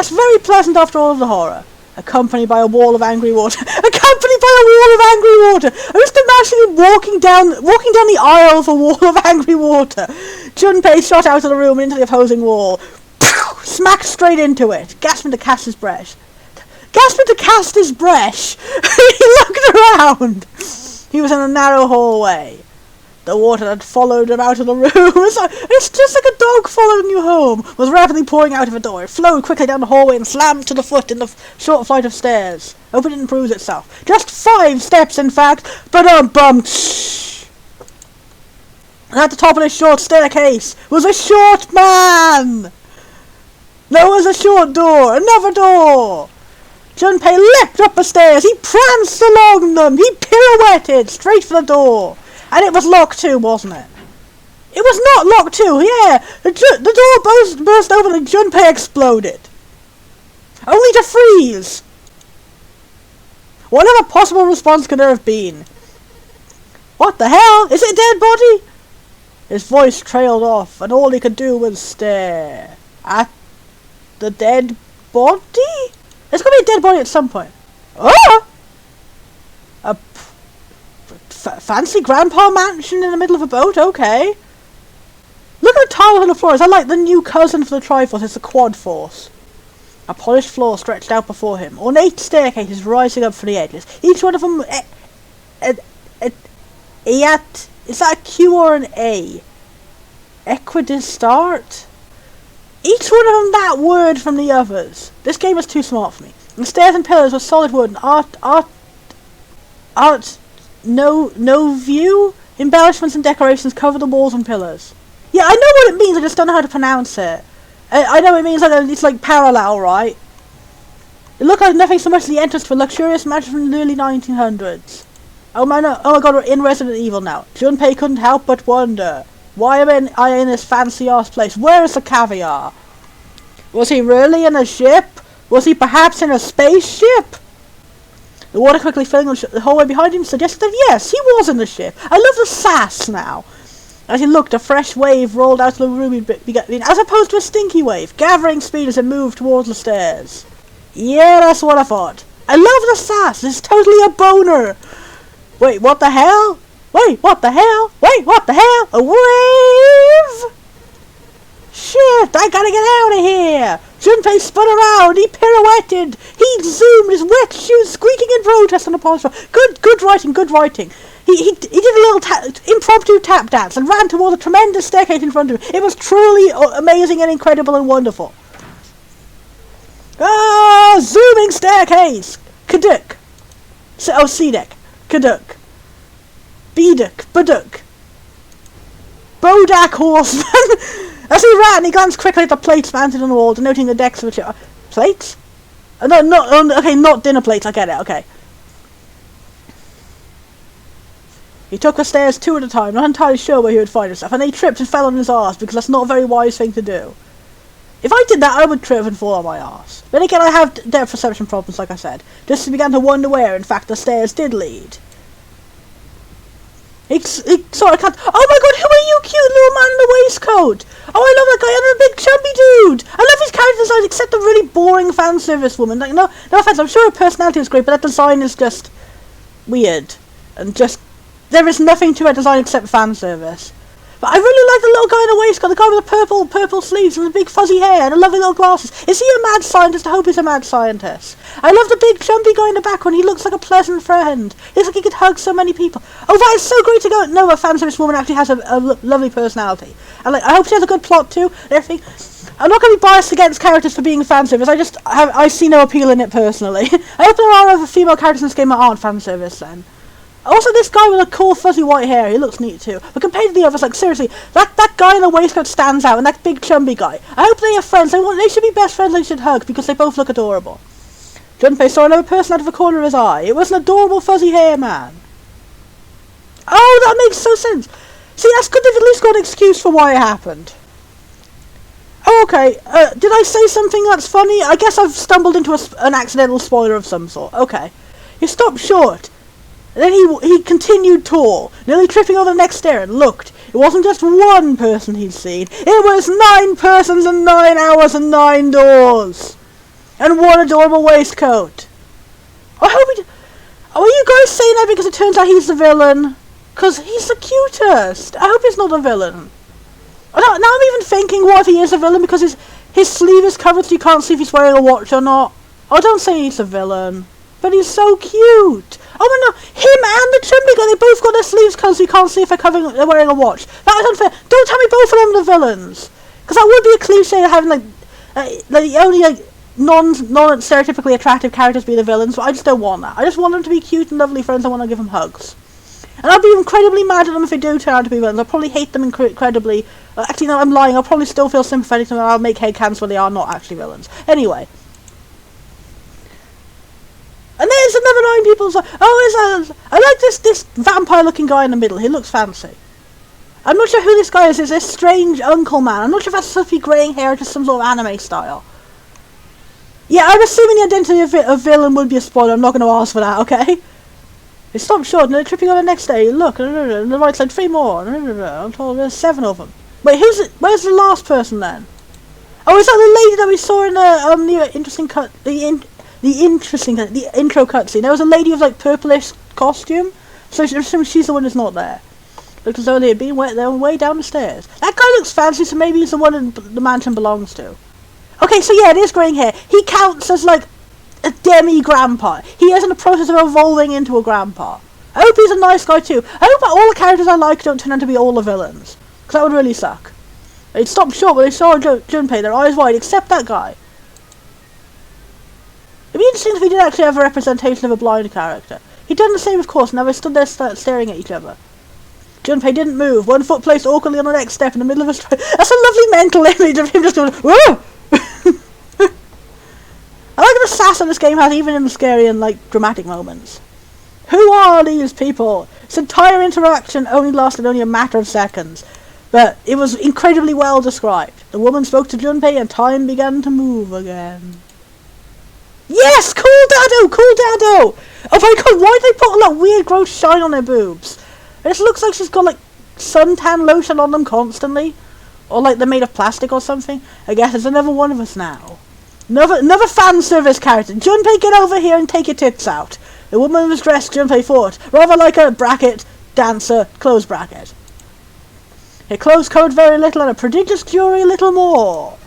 That's very pleasant after all of the horror. Accompanied by a wall of angry water. Accompanied by a wall of angry water! I'm just imagining walking down the aisle of a wall of angry water. Junpei shot out of the room into the opposing wall. Smacked straight into it, gasping to cast his breath. He looked around. He was in a narrow hallway. The water that followed him out of the room, it's just like a dog following you home, was rapidly pouring out of a door. It flowed quickly down the hallway and slammed to the foot in the short flight of stairs. Hope it didn't bruise itself. Just 5 steps, in fact. But at the top of this short staircase was a short man. There was a short door, another door. Junpei leapt up the stairs. He pranced along them. He pirouetted straight for the door. And it was locked too, wasn't it? It was not locked too, yeah! The door burst open and Junpei exploded. Only to freeze! Whatever possible response could there have been? What the hell? Is it a dead body? His voice trailed off, and all he could do was stare at the dead body? There's gonna be a dead body at some point. Oh! A fancy grandpa mansion in the middle of a boat, okay. Look at the tile on the floor. Is that like the new cousin for the Triforce? It's the Quad Force. A polished floor stretched out before him. Ornate staircases rising up from the edges. Each one of them... is that a Q or an A? Equidistant? Each one of them that word from the others. This game is too smart for me. The stairs and pillars were solid wood and no view? Embellishments and decorations cover the walls and pillars. Yeah, I know what it means, I just don't know how to pronounce it. I know it means it's like parallel, right? It looked like nothing so much as the entrance to a luxurious mansion from the early 1900s. Oh my god, we're in Resident Evil now. Junpei couldn't help but wonder. Why am I in this fancy-ass place? Where is the caviar? Was he really in a ship? Was he perhaps in a spaceship? The water quickly filling the hallway behind him suggested that yes, he was in the ship. I love the sass now. As he looked, a fresh wave rolled out of the room as opposed to a stinky wave, gathering speed as it moved towards the stairs. Yeah, that's what I thought. I love the sass. This is totally a boner. Wait, what the hell? Wait, what the hell? Wait, what the hell? A wave? Shit, I gotta get out of here. Junpei spun around, he pirouetted, he zoomed, his wet shoes squeaking in protest on the polished floor. Good writing. He did a little impromptu tap dance and ran toward a tremendous staircase in front of him. It was truly amazing and incredible and wonderful. Ah, zooming staircase! Kaduk. C-deck. Kaduk. B-duck. Baduk. Bodak horseman! As he ran, he glanced quickly at the plates mounted on the wall, denoting the decks of a chair. Plates? Not dinner plates, I get it, okay. He took the stairs 2 at a time, not entirely sure where he would find himself, and then he tripped and fell on his arse, because that's not a very wise thing to do. If I did that, I would trip and fall on my arse. Then again, I have depth perception problems, like I said. Just began to wonder where, in fact, the stairs did lead. He sort of can't. Oh my god, who are you, cute little man in the waistcoat? Oh, I love that guy, and a big chubby dude. I love his character design, except the really boring fan service woman. Like, no offense, I'm sure her personality is great, but that design is just weird. And just, there is nothing to her design except fan service. But I really like the little guy in the waistcoat, the guy with the purple sleeves and the big fuzzy hair and the lovely little glasses. Is he a mad scientist? I hope he's a mad scientist. I love the big chumpy guy in the background. He looks like a pleasant friend. He looks like he could hug so many people. Oh, that is so great to know a fan service woman actually has a lovely personality. And I hope she has a good plot too and everything. I'm not going to be biased against characters for being fan service. I see no appeal in it personally. I hope there are other female characters in this game that aren't fan service then. Also, this guy with a cool fuzzy white hair, he looks neat too. But compared to the others, like seriously, that guy in the waistcoat stands out, and that big chumby guy. I hope they are friends. They should be best friends. They should hug because they both look adorable. Junpei saw another person out of the corner of his eye. It was an adorable fuzzy hair man. Oh, that makes so sense. See, that's good. They've at least got an excuse for why it happened. Oh, okay. Did I say something that's funny? I guess I've stumbled into an accidental spoiler of some sort. Okay. He stopped short. Then he continued tall, nearly tripping over the next stair, and looked. It wasn't just one person he'd seen. It was 9 persons and 9 hours and 9 doors. and one adorable waistcoat. I hope he... Oh, are you guys saying that because it turns out he's the villain? Because he's the cutest. I hope he's not a villain. Now I'm even thinking, what if he is a villain because his sleeve is covered so you can't see if he's wearing a watch or not. Oh, don't say he's a villain. But he's so cute. Oh my no, him and the chimney guy, they both got their sleeves covered so you can't see if they're wearing a watch. That is unfair. Don't tell me both of them are villains. Because that would be a cliche of having the only non-stereotypically attractive characters be the villains, but I just don't want that. I just want them to be cute and lovely friends. I want to give them hugs. And I'll be incredibly mad at them if they do turn out to be villains. I'll probably hate them incredibly. Actually, no, I'm lying. I'll probably still feel sympathetic to them and I'll make headcanons where they are not actually villains. Anyway. And there's another 9 people. I like this vampire-looking guy in the middle. He looks fancy. I'm not sure who this guy is. It's this strange uncle man. I'm not sure if that's supposed to be greying hair or just some sort of anime style. Yeah, I'm assuming the identity of a villain would be a spoiler. I'm not going to ask for that, okay? It stopped short and they're tripping on the next day. Look, on the right side, 3 more. I'm told there's 7 of them. Wait, where's the last person then? Oh, is that the lady that we saw in the interesting cut? The intro cutscene. There was a lady with like purplish costume, so she's the one who's not there. Looks as though they're way down the stairs. That guy looks fancy, so maybe he's the one the mansion belongs to. Okay, so yeah, it is greying hair. He counts as like a demi-grandpa. He is in the process of evolving into a grandpa. I hope he's a nice guy too. I hope that all the characters I like don't turn out to be all the villains, because that would really suck. They stopped short when they saw Junpei, their eyes wide, except that guy. It'd be interesting if we did actually have a representation of a blind character. He'd done the same, of course, and now they stood there staring at each other. Junpei didn't move, one foot placed awkwardly on the next step in the middle of a stride. That's a lovely mental image of him just going, whoa! I like the sass that this game has, even in the scary and, like, dramatic moments. Who are these people? This entire interaction lasted only a matter of seconds, but it was incredibly well described. The woman spoke to Junpei and time began to move again. Yes! Cool Dado! Cool Dado! Oh my god, why did they put all that weird gross shine on their boobs? It just looks like she's got like suntan lotion on them constantly. Or like they're made of plastic or something. I guess there's another one of us now. Another fan service character. Junpei, get over here and take your tits out. The woman was dressed, Junpei thought, rather like a bracket dancer, clothes bracket. Her clothes covered very little and a prodigious jewelry a little more.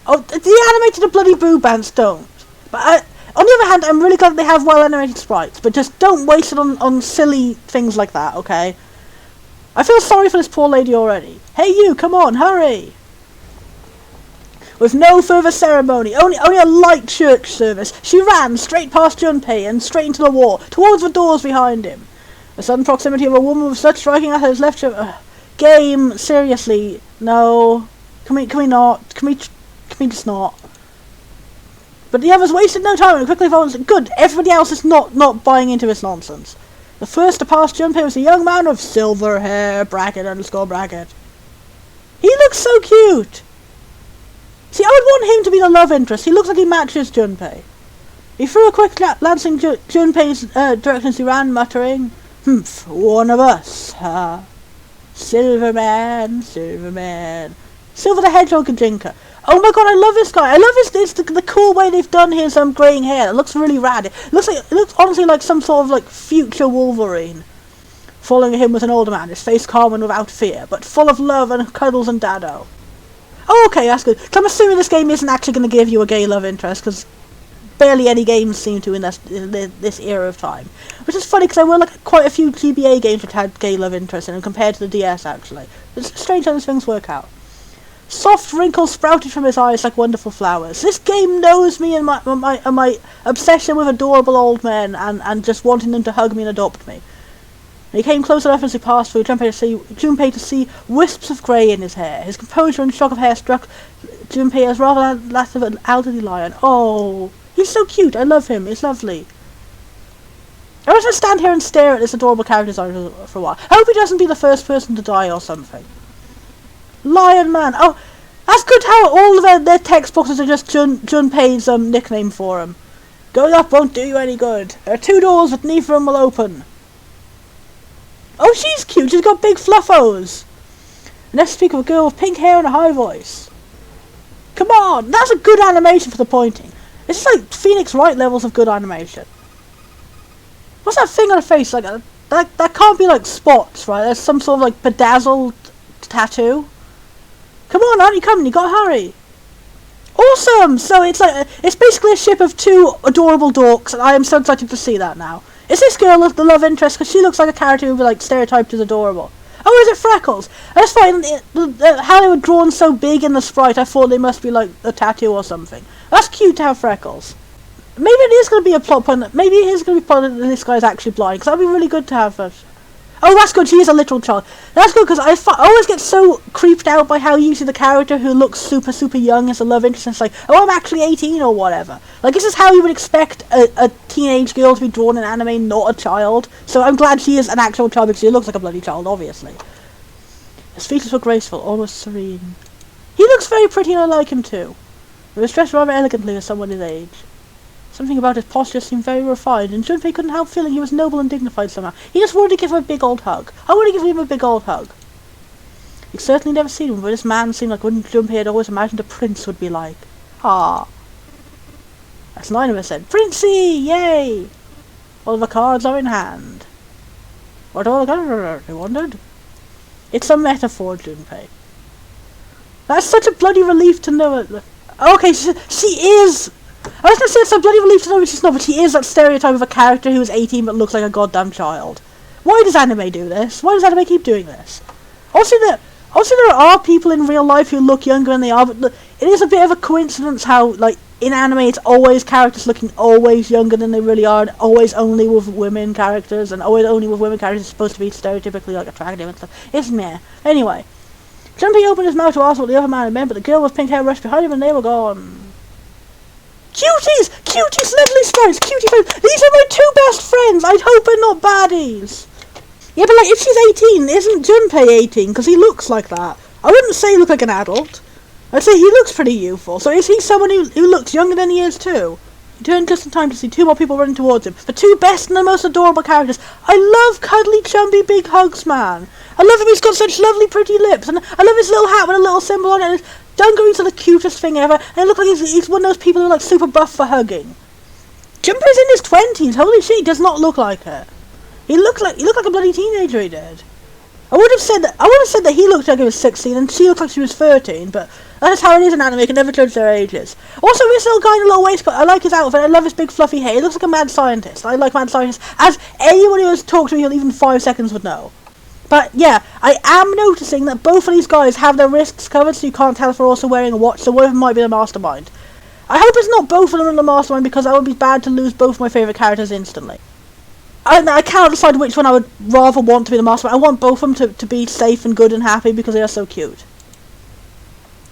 Oh, the animated bloody boob bands don't. But on the other hand, I'm really glad they have well-animated sprites, but just don't waste it on silly things like that, okay? I feel sorry for this poor lady already. Hey you, come on, hurry! With no further ceremony, only a light church service, she ran straight past Junpei and straight into the wall, towards the doors behind him. The sudden proximity of a woman with such striking at his left shoulder... game, seriously, no. Can we just not? But the others wasted no time and quickly followed. Good, everybody else is not buying into this nonsense. The first to pass Junpei was a young man with silver hair, bracket underscore bracket. He looks so cute. See, I would want him to be the love interest. He looks like he matches Junpei. He threw a quick glance in Junpei's direction as he ran, muttering, "Humph, one of us, huh? Silverman, Silverman. Silver the Hedgehog and Jinka. Oh my god, I love this guy. I love the cool way they've done his greying hair. It looks really rad. It looks honestly like some sort of like future Wolverine. Following him was an older man, his face calm and without fear, but full of love and cuddles and dado. Oh, okay, that's good. So I'm assuming this game isn't actually going to give you a gay love interest, because barely any games seem to in this era of time. Which is funny, because there were like quite a few GBA games which had gay love interest in them compared to the DS, actually. It's strange how these things work out. Soft wrinkles sprouted from his eyes like wonderful flowers. This game knows me and my obsession with adorable old men and just wanting them to hug me and adopt me. And he came close enough as he passed through Junpei to see wisps of grey in his hair. His composure and shock of hair struck Junpei as rather that of an elderly lion. Oh, he's so cute. I love him. He's lovely. I want to stand here and stare at this adorable character design for a while. I hope he doesn't be the first person to die or something. Lion Man. Oh, that's good how all of their text boxes are just Junpei's nickname for him. Going up won't do you any good. There are 2 doors, but neither of them will open. Oh, she's cute. She's got big fluffos. And let's speak of a girl with pink hair and a high voice. Come on, that's a good animation for the pointing. This is like Phoenix Wright levels of good animation. What's that thing on her face? Like that can't be like spots, right? There's some sort of like bedazzled tattoo. Come on, aren't you coming? You gotta hurry. Awesome! So it's like it's basically a ship of two adorable dorks, and I am so excited to see that now. Is this girl the love interest? Because she looks like a character who would be like stereotyped as adorable. Oh, is it Freckles? I just find how they were drawn so big in the sprite. I thought they must be like a tattoo or something. That's cute to have freckles. Maybe it is going to be a plot point. Maybe it is going to be part of this guy's actually blind. Because that would be really good to have. Oh, that's good. She is a literal child. That's good because I always get so creeped out by how usually the character who looks super young is a love interest. And it's like, oh, I'm actually 18 or whatever. Like, this is how you would expect a teenage girl to be drawn in anime, not a child. So I'm glad she is an actual child because she looks like a bloody child, obviously. His features were graceful, almost serene. He looks very pretty and I like him too. He was dressed rather elegantly for someone his age. Something about his posture seemed very refined, and Junpei couldn't help feeling he was noble and dignified somehow. He just wanted to give him a big old hug. I want to give him a big old hug. He'd certainly never seen him, but this man seemed like what Junpei had always imagined a prince would be like. Ah. As Nine said, Princey! Yay! All the cards are in hand. What all the cards? They wondered. It's a metaphor, Junpei. That's such a bloody relief to know it. Okay, she is... I was going to say it's a bloody relief to know she's not, but she is that stereotype of a character who is 18 but looks like a goddamn child. Why does anime do this? Why does anime keep doing this? Also, there are people in real life who look younger than they are, but it is a bit of a coincidence how, like, in anime it's always characters looking always younger than they really are, and always only with women characters, and always only with women characters supposed to be stereotypically, like, attractive and stuff. It's meh. Anyway, Junpei opened his mouth to ask what the other man had meant, but the girl with pink hair rushed behind him and they were gone. Cuties! Cuties, lovely sprites, cutie friends! These are my two best friends! I'd hope they're not baddies! Yeah, but like, if she's 18, isn't Junpei 18? Because he looks like that. I wouldn't say he looked like an adult. I'd say he looks pretty youthful. So is he someone who looks younger than he is too? He turned just in time to see two more people running towards him. The two best and the most adorable characters. I love cuddly, chumby, big hugs, man. I love him, he's got such lovely, pretty lips. And I love his little hat with a little symbol on it. And his dungarees are the cutest thing ever. And it looks like he's one of those people who are like super buff for hugging. Junpei's in his 20s. Holy shit, he does not look like it. He looked like a bloody teenager, he did. I would have said that he looked like he was 16 and she looked like she was 13, but that's how it is in anime, you can never judge their ages. Also, this little guy in a little waistcoat, I like his outfit, I love his big fluffy hair, he looks like a mad scientist. I like mad scientists, as anyone who has talked to me even 5 seconds would know. But yeah, I am noticing that both of these guys have their wrists covered, so you can't tell if they're also wearing a watch, so one of them might be the mastermind. I hope it's not both of them in the mastermind, because that would be bad to lose both my favourite characters instantly. I cannot decide which one I would rather want to be the mastermind. I want both of them to be safe and good and happy because they are so cute.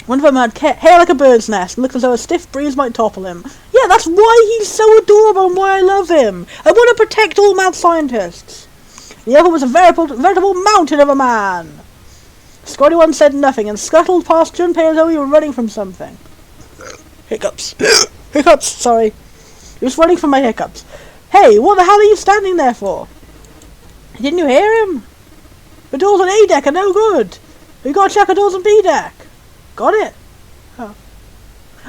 One of them had hair like a bird's nest and looked as though a stiff breeze might topple him. Yeah, that's why he's so adorable and why I love him. I want to protect all mad scientists. The other was a veritable mountain of a man. The scrawny one said nothing and scuttled past Junpei as though he were running from something. Hiccups. Hiccups, sorry. He was running from my hiccups. Hey, what the hell are you standing there for? Didn't you hear him? The doors on A deck are no good. We gotta check the doors on B deck. Got it?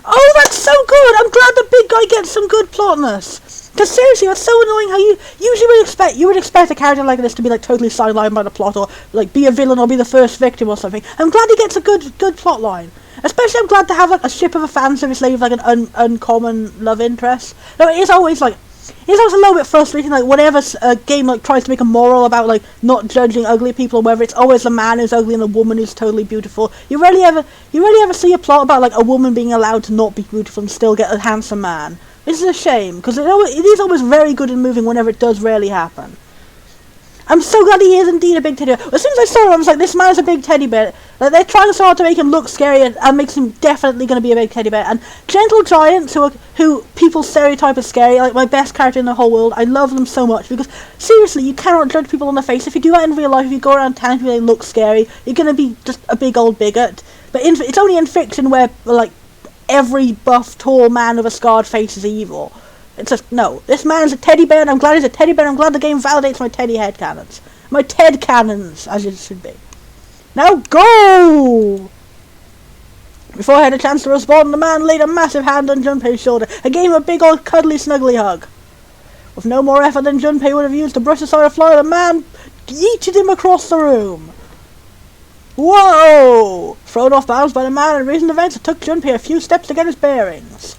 Oh, that's so good! I'm glad the big guy gets some good plotness. Because seriously, that's so annoying how you usually would expect a character like this to be like totally sidelined by the plot or like be a villain or be the first victim or something. I'm glad he gets a good plot line. Especially I'm glad to have like a ship of a fan service lady with like an uncommon love interest. No, it is always like it's always a little bit frustrating, like whenever a game like tries to make a moral about like not judging ugly people, or whether it's always the man who's ugly and the woman who's totally beautiful. You rarely ever see a plot about like a woman being allowed to not be beautiful and still get a handsome man. This is a shame because it is always very good and moving whenever it does rarely happen. I'm so glad he is indeed a big teddy bear. As soon as I saw him, I was like, this man is a big teddy bear. Like, they're trying so hard to make him look scary and makes him definitely going to be a big teddy bear. And gentle giants who people stereotype as scary, like my best character in the whole world, I love them so much because, seriously, you cannot judge people on their face. If you do that in real life, if you go around town and they look scary, you're going to be just a big old bigot. But it's only in fiction where, like, every buff, tall man with a scarred face is evil. It's just, no, this man is a teddy bear and I'm glad he's a teddy bear and I'm glad the game validates my teddy head cannons. My Ted cannons, as it should be. Now go! Before I had a chance to respond, the man laid a massive hand on Junpei's shoulder and gave him a big old cuddly snuggly hug. With no more effort than Junpei would have used to brush aside a fly, the man yeeted him across the room. Whoa! Thrown off balance by the man and recent events, it took Junpei a few steps to get his bearings.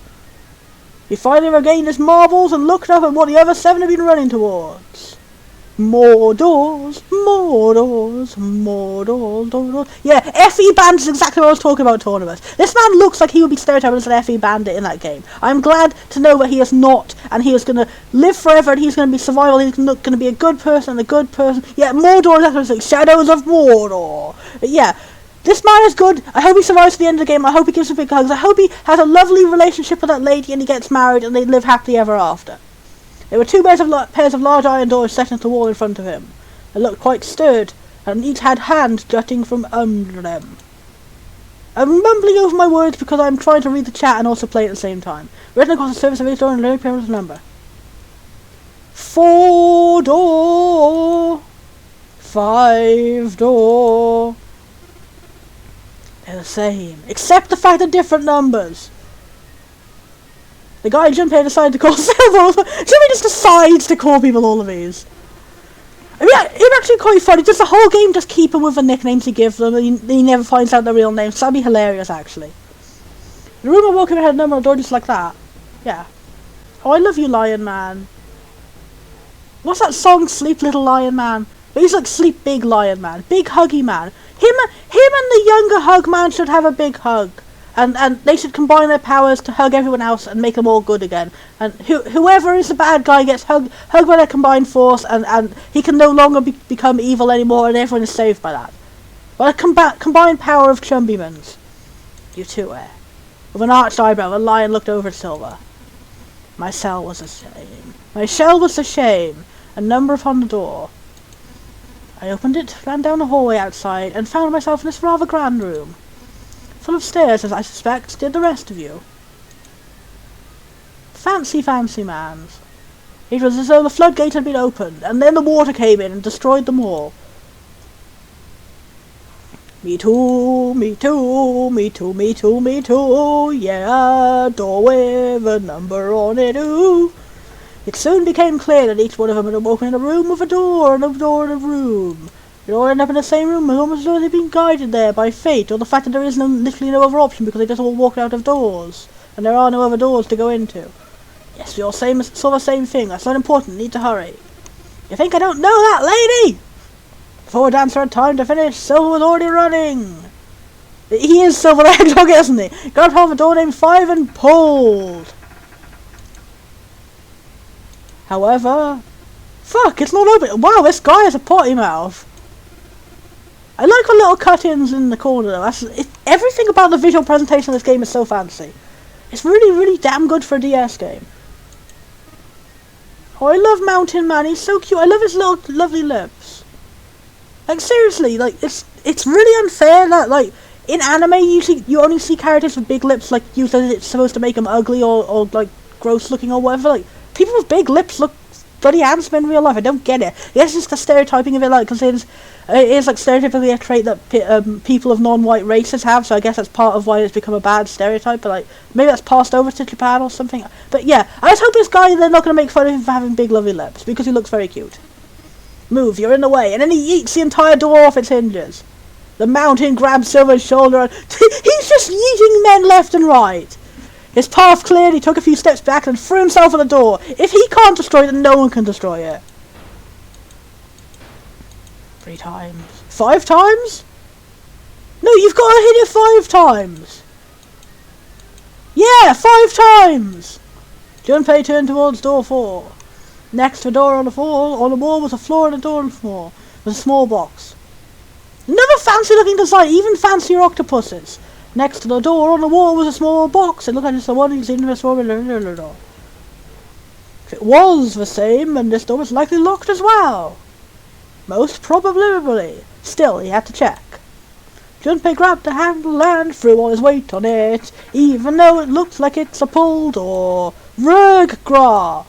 He finally regained his marbles and looked up at what the other 7 had been running towards. More doors, more doors, more doors, doors. Yeah, FE Bandit is exactly what I was talking about, tournaments. This man looks like he would be stereotyped as an FE Bandit in that game. I'm glad to know that he is not, and he is going to live forever, and he's going to be survival, he's going to be a good person, Yeah, Mordor, that's what it's like, Shadows of Mordor. Yeah, this man is good. I hope he survives to the end of the game. I hope he gives a big hugs. I hope he has a lovely relationship with that lady and he gets married and they live happily ever after. There were 2 pairs of large iron doors set into the wall in front of him. They looked quite sturdy, and each had hands jutting from under them. I'm mumbling over my words because I'm trying to read the chat and also play at the same time. Written across the surface of each door and a perimeter number. 4 door. 5 door. They're the same, except the fact they're different numbers. The guy Junpei decided to call Silver. Junpei just decides to call people all of these. I mean, it's actually quite funny. Just the whole game just keep him with the nicknames he gives them, and he never finds out their real names. So that'd be hilarious, actually. The room I woke in had a number of doors just like that. Yeah. Oh, I love you, Lion Man. What's that song, Sleep Little Lion Man? But he's like Sleep Big Lion Man. Big Huggy Man. Him and the younger Hug Man should have a big hug. And they should combine their powers to hug everyone else and make them all good again. And whoever is the bad guy gets hugged by their combined force, and he can no longer become evil anymore, and everyone is saved by that. But a combined power of Chumbymans. You too, With an arched eyebrow, the lion looked over at Silver. My cell was a shame. My shell was a shame. A number upon the door. I opened it, ran down the hallway outside, and found myself in this rather grand room. Full of stairs, as I suspect, did the rest of you. Fancy mans. It was as though the floodgate had been opened, and then the water came in and destroyed them all. Me too, me too, me too, me too, me too, yeah, door with a number on it, ooh. It soon became clear that each one of them had woken in a room with a door and a door in a room. They all end up in the same room, almost as though they've been guided there by fate, or the fact that there is literally no other option because they just all walked out of doors, and there are no other doors to go into. Yes, we all saw the same thing. That's not important. Need to hurry. You think I don't know that, lady? Before Dancer had time to finish, Silver was already running. He is Silver the Hedgehog, isn't he? Got off a door named 5 and pulled. However, fuck, it's not open. Wow, this guy has a potty mouth. I like the little cut-ins in the corner though. Everything about the visual presentation of this game is so fancy. It's really, really damn good for a DS game. Oh, I love Mountain Man. He's so cute. I love his little lovely lips. Like seriously, like it's really unfair that like in anime you only see characters with big lips like usually it's supposed to make them ugly or like gross looking or whatever. Like people with big lips look bloody handsome in real life. I don't get it. Yes, it's the stereotyping of it, like, because it is like stereotypically a trait that people of non-white races have. So I guess that's part of why it's become a bad stereotype. But like maybe that's passed over to Japan or something. But yeah, I just hope this guy they're not going to make fun of him for having big lovely lips because he looks very cute. Move, you're in the way, and then he yeets the entire door off its hinges. The mountain grabs Silver's shoulder and he's just yeeting men left and right. His path cleared, he took a few steps back and threw himself at the door. If he can't destroy it, then no one can destroy it. 3 times. 5 times? No, you've got to hit it 5 times. Yeah, 5 times. Junpei turned towards door 4. Next to the door on the wall was a floor and a door on the floor. There was a small box. Another fancy looking design, even fancier octopuses. Next to the door on the wall was a small box. It looked like it's the one you've seen in this room. If it was the same, then this door was likely locked as well. Most probably. Still, he had to check. Junpei grabbed the handle and threw all his weight on it, even though it looked like it's a pull door. Ruggra!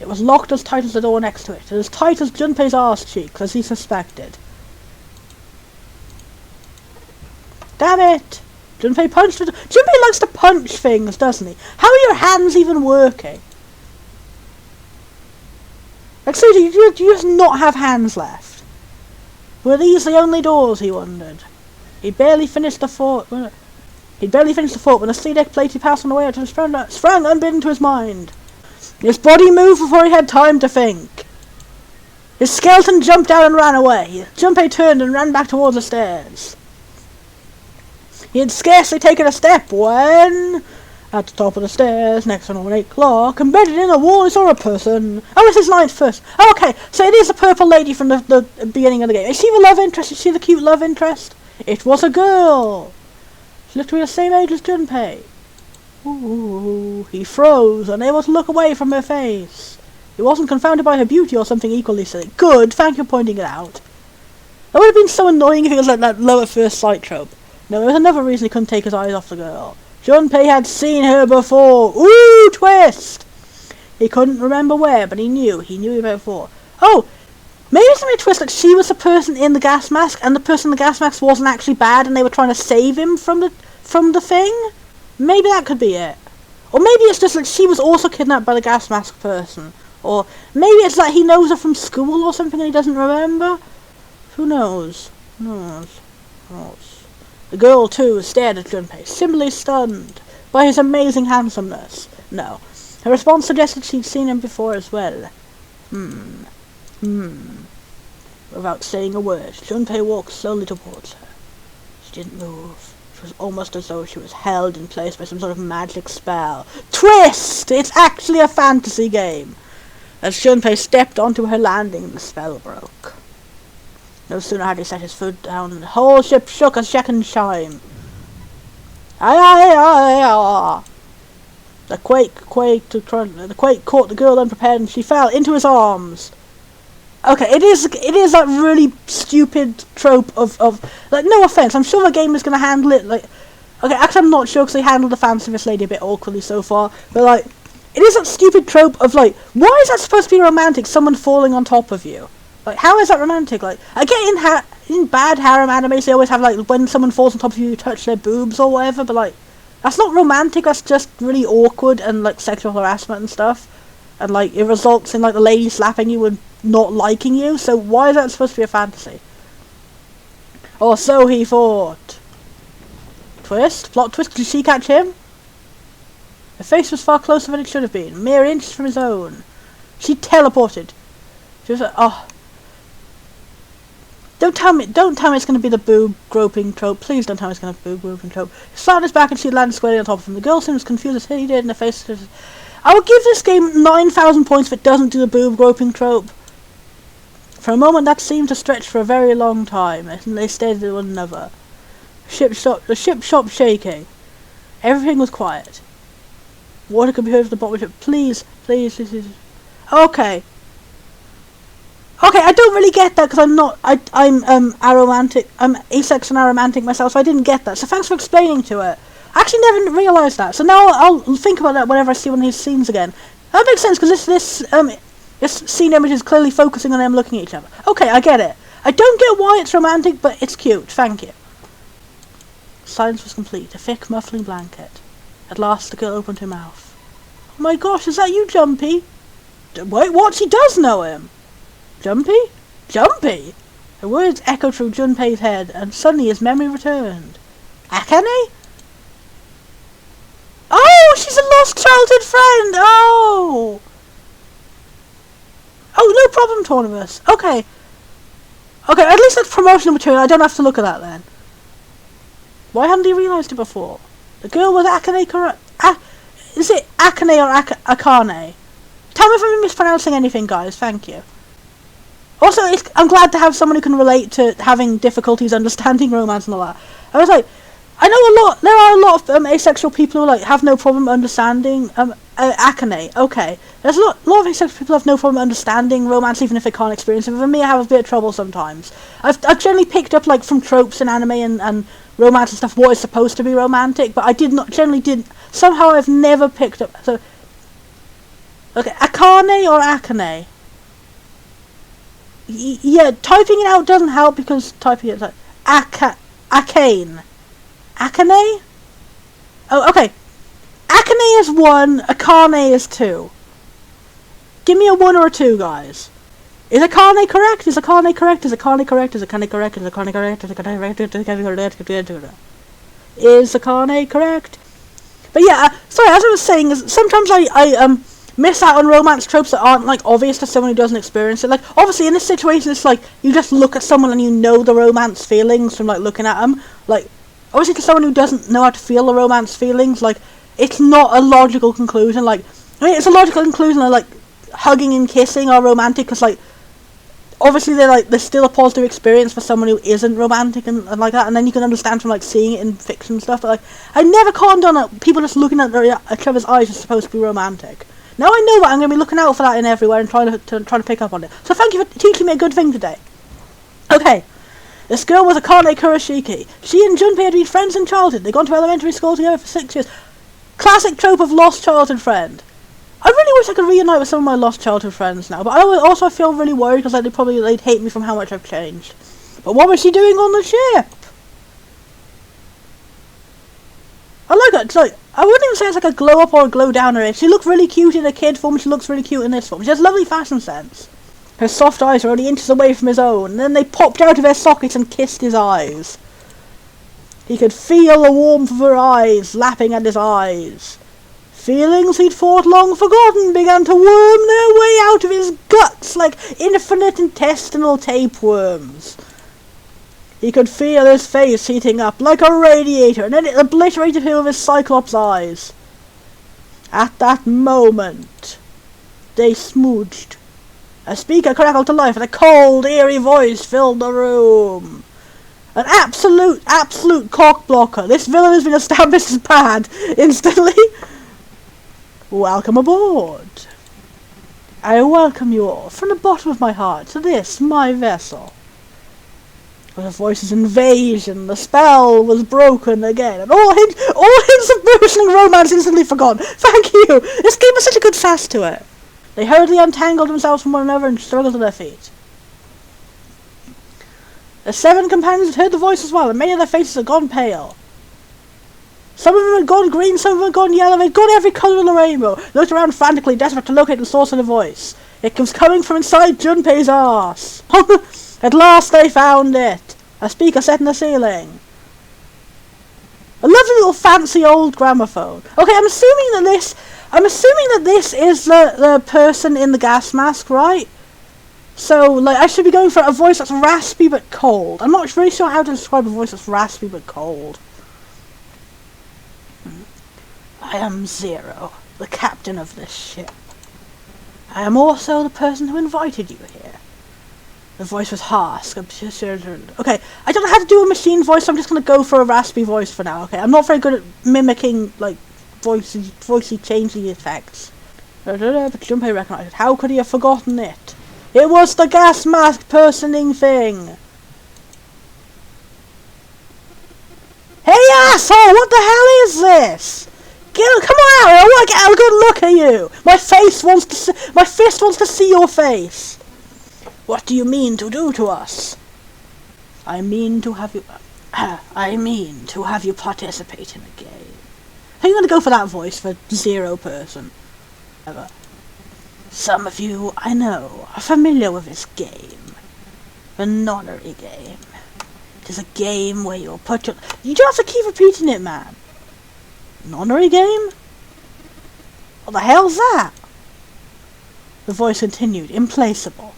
It was locked as tight as the door next to it, and as tight as Junpei's arse cheeks, as he suspected. Damn it! Junpei punched it. Junpei likes to punch things, doesn't he? How are your hands even working? Like, seriously, do you just not have hands left? Were these the only doors, he wondered. He'd barely finished the fort when a sea-deck plated passed on the way out and sprang unbidden to his mind. His body moved before he had time to think. His skeleton jumped down and ran away. Junpei turned and ran back towards the stairs. He had scarcely taken a step when, at the top of the stairs, next to an ornate clock, embedded in the wall, he saw a person. Oh, it's his ninth first. Oh, okay, so it is the purple lady from the beginning of the game. Is she the love interest? Is she the cute love interest? It was a girl. She looked to be the same age as Junpei. Ooh, he froze, unable to look away from her face. He wasn't confounded by her beauty or something equally silly. Good, thank you for pointing it out. That would have been so annoying if it was like that love at first sight trope. No, there was another reason he couldn't take his eyes off the girl. Junpei had seen her before. Ooh, twist! He couldn't remember where, but he knew about before. Oh, maybe it's a twist, like she was the person in the gas mask, and the person in the gas mask wasn't actually bad, and they were trying to save him from the thing? Maybe that could be it. Or maybe it's just like she was also kidnapped by the gas mask person. Or maybe it's like he knows her from school or something and he doesn't remember. Who knows? The girl, too, stared at Junpei, simply stunned by his amazing handsomeness. No, her response suggested she'd seen him before as well. Without saying a word, Junpei walked slowly towards her. She didn't move. It was almost as though she was held in place by some sort of magic spell. Twist! It's actually a fantasy game! As Junpei stepped onto her landing, the spell broke. No sooner had he set his foot down than the whole ship shook a second chime. The quake caught the girl unprepared and she fell into his arms. Okay, it is that really stupid trope of like, no offense, I'm sure the game is gonna handle it like, okay, actually I'm not sure because they handled the fan service lady a bit awkwardly so far, but like, it is that stupid trope of like, why is that supposed to be romantic? Someone falling on top of you. Like, how is that romantic? Like, I get in bad harem animes they always have like when someone falls on top of you, you touch their boobs or whatever, but like, that's not romantic. That's just really awkward and like sexual harassment and stuff, and like it results in like the lady slapping you and not liking you. So why is that supposed to be a fantasy? Or so he thought. Plot twist. Did she catch him? Her face was far closer than it should have been, mere inches from his own. She teleported. She was like, oh. Don't tell me it's going to be the boob groping trope. Please don't tell me it's going to be the boob groping trope. He sat on his back and she landed squarely on top of him. The girl seemed as confused as he did, and her face was... I will give this game 9,000 points if it doesn't do the boob groping trope. For a moment that seemed to stretch for a very long time, and they stared at one another. The ship stopped shaking. Everything was quiet. Water could be heard from the bottom of the ship. Please. Okay, I don't really get that because I'm aromantic. I'm asexual and aromantic myself, so I didn't get that. So thanks for explaining to it. I actually never realised that. So now I'll think about that whenever I see one of these scenes again. That makes sense because this scene image is clearly focusing on them looking at each other. Okay, I get it. I don't get why it's romantic, but it's cute. Thank you. Silence was complete. A thick, muffling blanket. At last, the girl opened her mouth. Oh my gosh, is that you, Jumpy? Wait, what? She does know him. Jumpy? Jumpy? The words echoed through Junpei's head, and suddenly his memory returned. Akane? Oh, she's a lost childhood friend! Oh, no problem, Tornibus. Okay, at least that's promotional material. I don't have to look at that then. Why hadn't he realised it before? The girl was Akane is it Akane or Akane? Tell me if I'm mispronouncing anything, guys. Thank you. Also, I'm glad to have someone who can relate to having difficulties understanding romance and all that. I was like, I know there are a lot of asexual people who like have no problem understanding Akane. Okay, there's a lot of asexual people who have no problem understanding romance even if they can't experience it. For me, I have a bit of trouble sometimes. I've generally picked up like from tropes in anime and romance and stuff what is supposed to be romantic, but I somehow I've never picked up. So, okay, Akane or Akane? Yeah, typing it out doesn't help because typing it like Akane. Akane? Oh, okay. Akane is 1, Akane is 2. Give me a 1 or a 2, guys. Is Akane correct? Is Akane correct? Is Akane correct? Is Akane correct? Is Akane correct? Is Akane correct? Is Akane correct? Is Akane correct? But yeah, sorry, as I was saying, sometimes I miss out on romance tropes that aren't, like, obvious to someone who doesn't experience it. Like, obviously, in this situation, it's like, you just look at someone and you know the romance feelings from, like, looking at them. Like, obviously, to someone who doesn't know how to feel the romance feelings, like, it's not a logical conclusion. Like, I mean, it's a logical conclusion that, like, hugging and kissing are romantic, because, like, obviously there's still a positive experience for someone who isn't romantic and like that, and then you can understand from, like, seeing it in fiction and stuff. But, like, I never conned on it. People just looking at each other's eyes is supposed to be romantic. Now I know that I'm going to be looking out for that in everywhere and trying to pick up on it. So thank you for teaching me a good thing today. Okay. This girl was Akane Kurashiki. She and Junpei had been friends in childhood. They'd gone to elementary school together for 6 years. Classic trope of lost childhood friend. I really wish I could reunite with some of my lost childhood friends now, but I also feel really worried because, like, they'd hate me from how much I've changed. But what was she doing on the ship? I like it. It's like, I wouldn't even say it's like a glow up or a glow down her age. She looked really cute in a kid form, she looks really cute in this form. She has lovely fashion sense. Her soft eyes are only inches away from his own, and then they popped out of their sockets and kissed his eyes. He could feel the warmth of her eyes lapping at his eyes. Feelings he'd thought long forgotten began to worm their way out of his guts like infinite intestinal tapeworms. He could feel his face heating up like a radiator, and then it obliterated him with his Cyclops eyes. At that moment, they smooched. A speaker crackled to life, and a cold, eerie voice filled the room. An absolute cock blocker. This villain has been established as bad instantly. Welcome aboard. I welcome you all from the bottom of my heart to this, my vessel. With the voice's invasion, the spell was broken again, and all hints of burgeoning romance instantly forgotten. Thank you! This game has such a good sass to it. They hurriedly untangled themselves from one another and struggled to their feet. The 7 companions had heard the voice as well, and many of their faces had gone pale. Some of them had gone green, some of them had gone yellow, they'd gone every colour of the rainbow. They looked around frantically, desperate to locate the source of the voice. It was coming from inside Junpei's arse. At last they found it. A speaker set in the ceiling. A lovely little fancy old gramophone. Okay, I'm assuming that this is the person in the gas mask, right? So, like, I should be going for a voice that's raspy but cold. I'm not really sure how to describe a voice that's raspy but cold. I am Zero, the captain of this ship. I am also the person who invited you here. The voice was harsh. Okay, I don't know how to do a machine voice, so I'm just going to go for a raspy voice for now, okay? I'm not very good at mimicking, like, voicey changing effects. But Junpei recognized it. How could he have forgotten it? It was the gas mask personing thing! Hey asshole, what the hell is this? Come on out! I want to get a good look at you. My fist wants to see your face. What do you mean to do to us? I mean to have you participate in a game. I think I'm gonna go for that voice for Zero person. Some of you, I know, are familiar with this game. The nonnery game. It is a game where you'll put your... You just have to keep repeating it, man. Nonnery game? What the hell's that? The voice continued, implacable.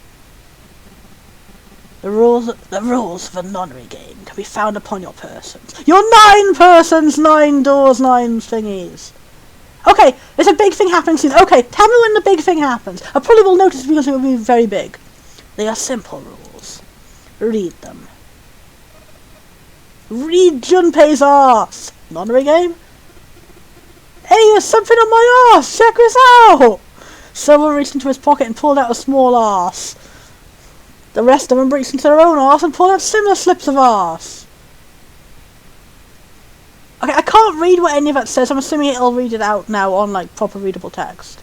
The rules of a nonnery game can be found upon your persons. Your 9 persons, 9 doors, 9 thingies. Okay, there's a big thing happening soon. Okay, tell me when the big thing happens. I probably will notice because it will be very big. They are simple rules. Read them. Read Junpei's arse. Nonnery game? Hey, there's something on my arse! Check this out! Someone reached into his pocket and pulled out a small arse. The rest of them reached into their own arse and pulled out similar slips of arse. Okay, I can't read what any of that says. I'm assuming it'll read it out now on, like, proper readable text.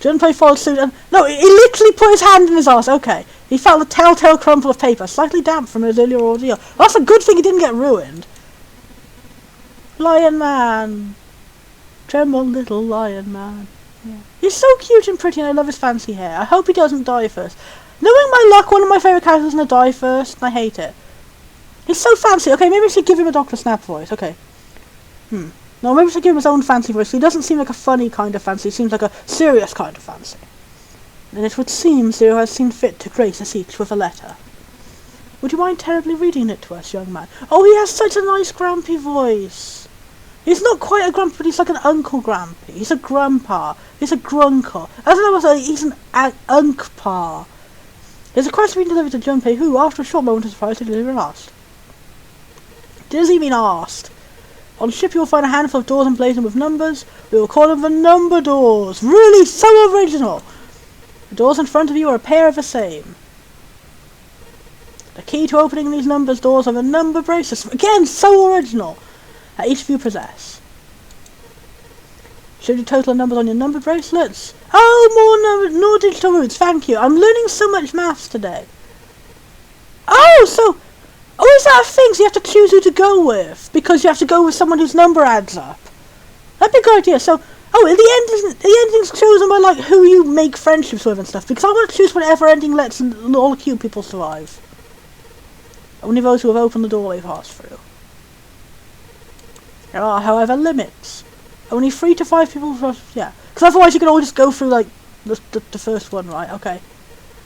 Junpei followed suit and... No, he literally put his hand in his arse. Okay. He felt a telltale crumple of paper, slightly damp from his earlier ordeal. Well, that's a good thing he didn't get ruined. Lion Man! Tremble, little lion man. Yeah. He's so cute and pretty, and I love his fancy hair. I hope he doesn't die first. Knowing my luck, one of my favourite characters is going to die first, and I hate it. He's so fancy. Okay, maybe I should give him a Dr. Snap voice. Okay. No, maybe I should give him his own fancy voice. He doesn't seem like a funny kind of fancy. He seems like a serious kind of fancy. And it would seem Zero has seen fit to grace us each with a letter. Would you mind terribly reading it to us, young man? Oh, he has such a nice grumpy voice. He's not quite a grandpa, but he's like an Uncle Grumpy. He's a grandpa. He's a grunkle. I don't know, he's an unkpa. There's a question being delivered to Junpei, who, after a short moment of surprise, delivered asked. Does he mean asked? On ship you will find a handful of doors emblazoned with numbers. We will call them the number doors. Really, so original. The doors in front of you are a pair of the same. The key to opening these doors are the number bracelets. Again, so original. That each of you possess. Show you total numbers on your number bracelets. Oh, more digital roots. Thank you. I'm learning so much maths today. Oh, is that a thing? So you have to choose who to go with because you have to go with someone whose number adds up. That'd be a good idea. So, the ending's chosen by like who you make friendships with and stuff. Because I want to choose whatever ending lets all the cute people survive. Only those who have opened the door they pass through. There are, however, limits. Only 3 to 5 people. Yeah, because otherwise you can all just go through like the first one, right? Okay.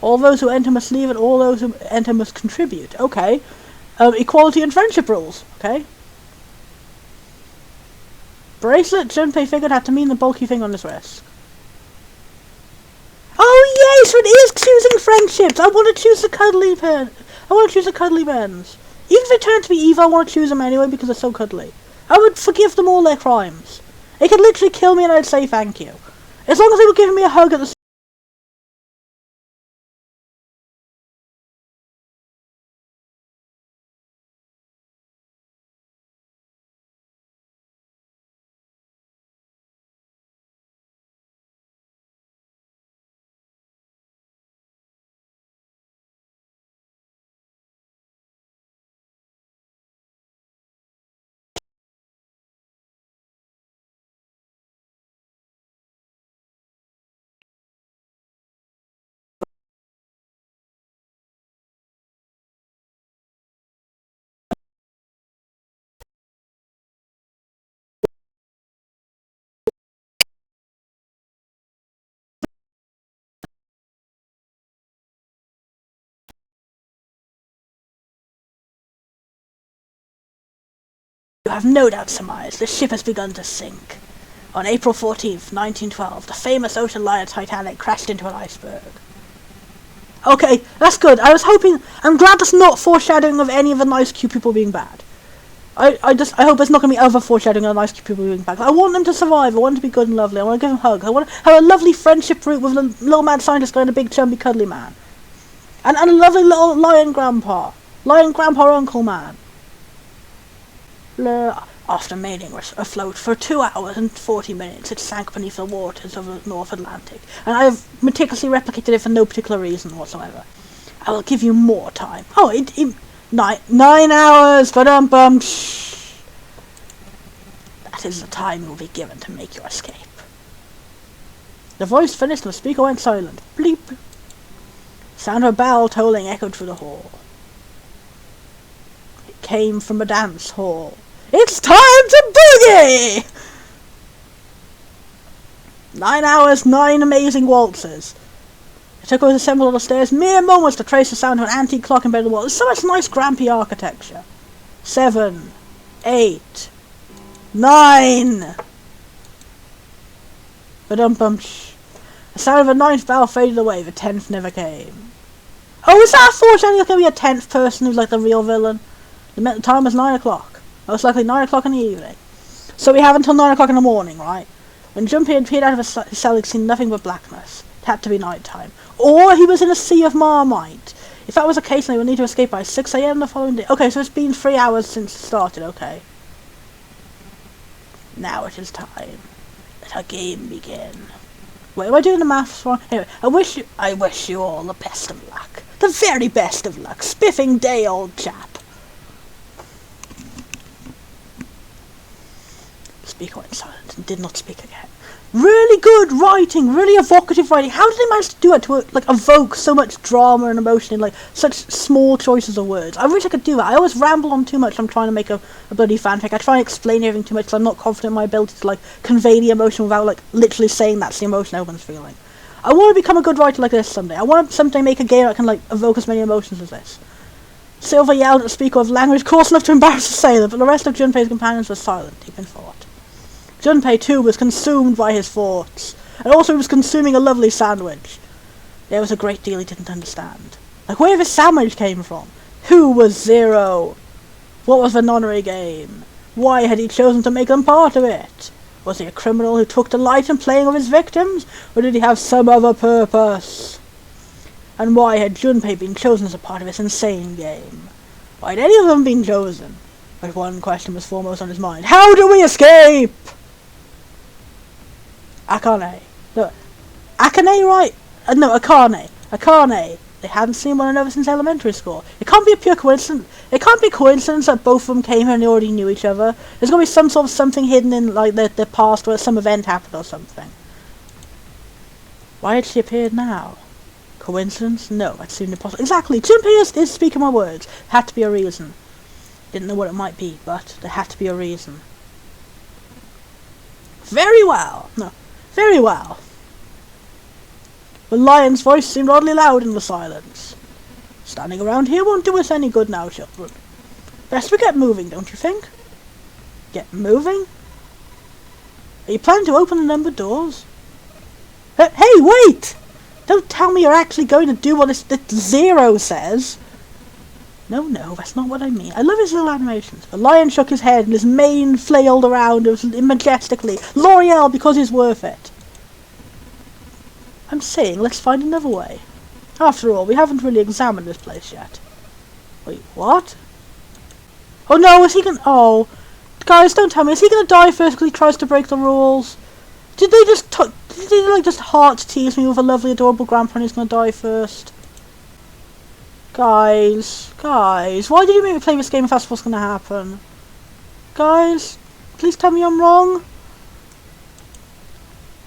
All those who enter must leave, and all those who enter must contribute. Okay. Equality and friendship rules. Okay. Bracelet, Junpei figured, had to mean the bulky thing on his wrist. Oh yay! So it is choosing friendships. I want to choose the cuddly pen. I want to choose the cuddly pens. Even if they turn out to be evil, I want to choose them anyway because they're so cuddly. I would forgive them all their crimes. They could literally kill me and I'd say thank you. As long as they were giving me a hug at the You have no doubt surmised the ship has begun to sink. On April 14th, 1912, the famous ocean liner Titanic crashed into an iceberg. Okay, that's good. I'm glad that's not foreshadowing of any of the nice cute people being bad. I hope there's not going to be other foreshadowing of nice cute people being bad. I want them to survive. I want them to be good and lovely. I want to give them hugs. I want to have a lovely friendship route with a little mad scientist guy and a big chumby cuddly man. And a lovely little lion grandpa. Lion grandpa uncle man. After remaining afloat for 2 hours and 40 minutes, it sank beneath the waters of the North Atlantic, and I have meticulously replicated it for no particular reason whatsoever. I will give you more time. 9 hours, ba-dum-bum, shh. That is the time you will be given to make your escape. The voice finished and the speaker went silent. Bleep. Sound of a bell tolling echoed through the hall. It came from a dance hall. It's time to boogie! 9 hours, 9 amazing waltzes. It took us assembled on the stairs mere moments to trace the sound of an antique clock embedded in the wall. There's so much nice grampy architecture. 7, 8, 9. Ba-dum-bum-sh. The sound of the 9th bell faded away. The 10th never came. Oh, is that a foreshadowing there's going to be a 10th person who's like the real villain? The time was 9 o'clock. Most likely 9 o'clock in the evening. So we have until 9 o'clock in the morning, right? When Junpei had peered out of his cell, he'd seen nothing but blackness. It had to be night time. Or he was in a sea of Marmite. If that was the case, then they would need to escape by 6 a.m. the following day. Okay, so it's been 3 hours since it started, okay. Now it is time. Let our game begin. Wait, am I doing the maths wrong? Anyway, I wish you all the best of luck. The very best of luck. Spiffing day, old chap. He went silent and did not speak again. Really good writing, really evocative writing. How did they manage to do it to like evoke so much drama and emotion in like such small choices of words? I wish I could do that. I always ramble on too much. I'm trying to make a bloody fanfic. I try and explain everything too much because I'm not confident in my ability to like convey the emotion without like literally saying that's the emotion everyone's feeling. I want to become a good writer like this someday. I want to someday make a game that can like evoke as many emotions as this. Silver yelled at the speaker of language coarse enough to embarrass the sailor, but the rest of Junpei's companions were silent, deep in thought. Junpei, too, was consumed by his thoughts, and also was consuming a lovely sandwich. There was a great deal he didn't understand. Like where this sandwich came from. Who was Zero? What was the nonary game? Why had he chosen to make them part of it? Was he a criminal who took delight in playing with his victims, or did he have some other purpose? And why had Junpei been chosen as a part of this insane game? Why had any of them been chosen? But one question was foremost on his mind. How do we escape? Akane. No. Akane, right? No, Akane. Akane. They hadn't seen one another since elementary school. It can't be a pure coincidence. It can't be a coincidence that both of them came here and they already knew each other. There's got to be some sort of something hidden in like their past where some event happened or something. Why had she appeared now? Coincidence? No, that seemed impossible. Exactly. Junpei is speaking my words. Had to be a reason. Didn't know what it might be, but there had to be a reason. Very well. No. Very well. The lion's voice seemed oddly loud in the silence. Standing around here won't do us any good now, children. Best we get moving, don't you think? Get moving? Are you planning to open the numbered doors? Hey, wait! Don't tell me you're actually going to do what this Zero says. No, that's not what I mean. I love his little animations. The lion shook his head and his mane flailed around majestically. L'Oreal, because he's worth it. I'm saying, let's find another way. After all, we haven't really examined this place yet. Wait, what? Oh no, is he gonna... Oh, guys, don't tell me. Is he gonna die first because he tries to break the rules? Did they just... Did they, like, just heart tease me with a lovely, adorable grandpa and he's gonna die first? Guys, why did you make me play this game if that's what's gonna happen? Guys, please tell me I'm wrong.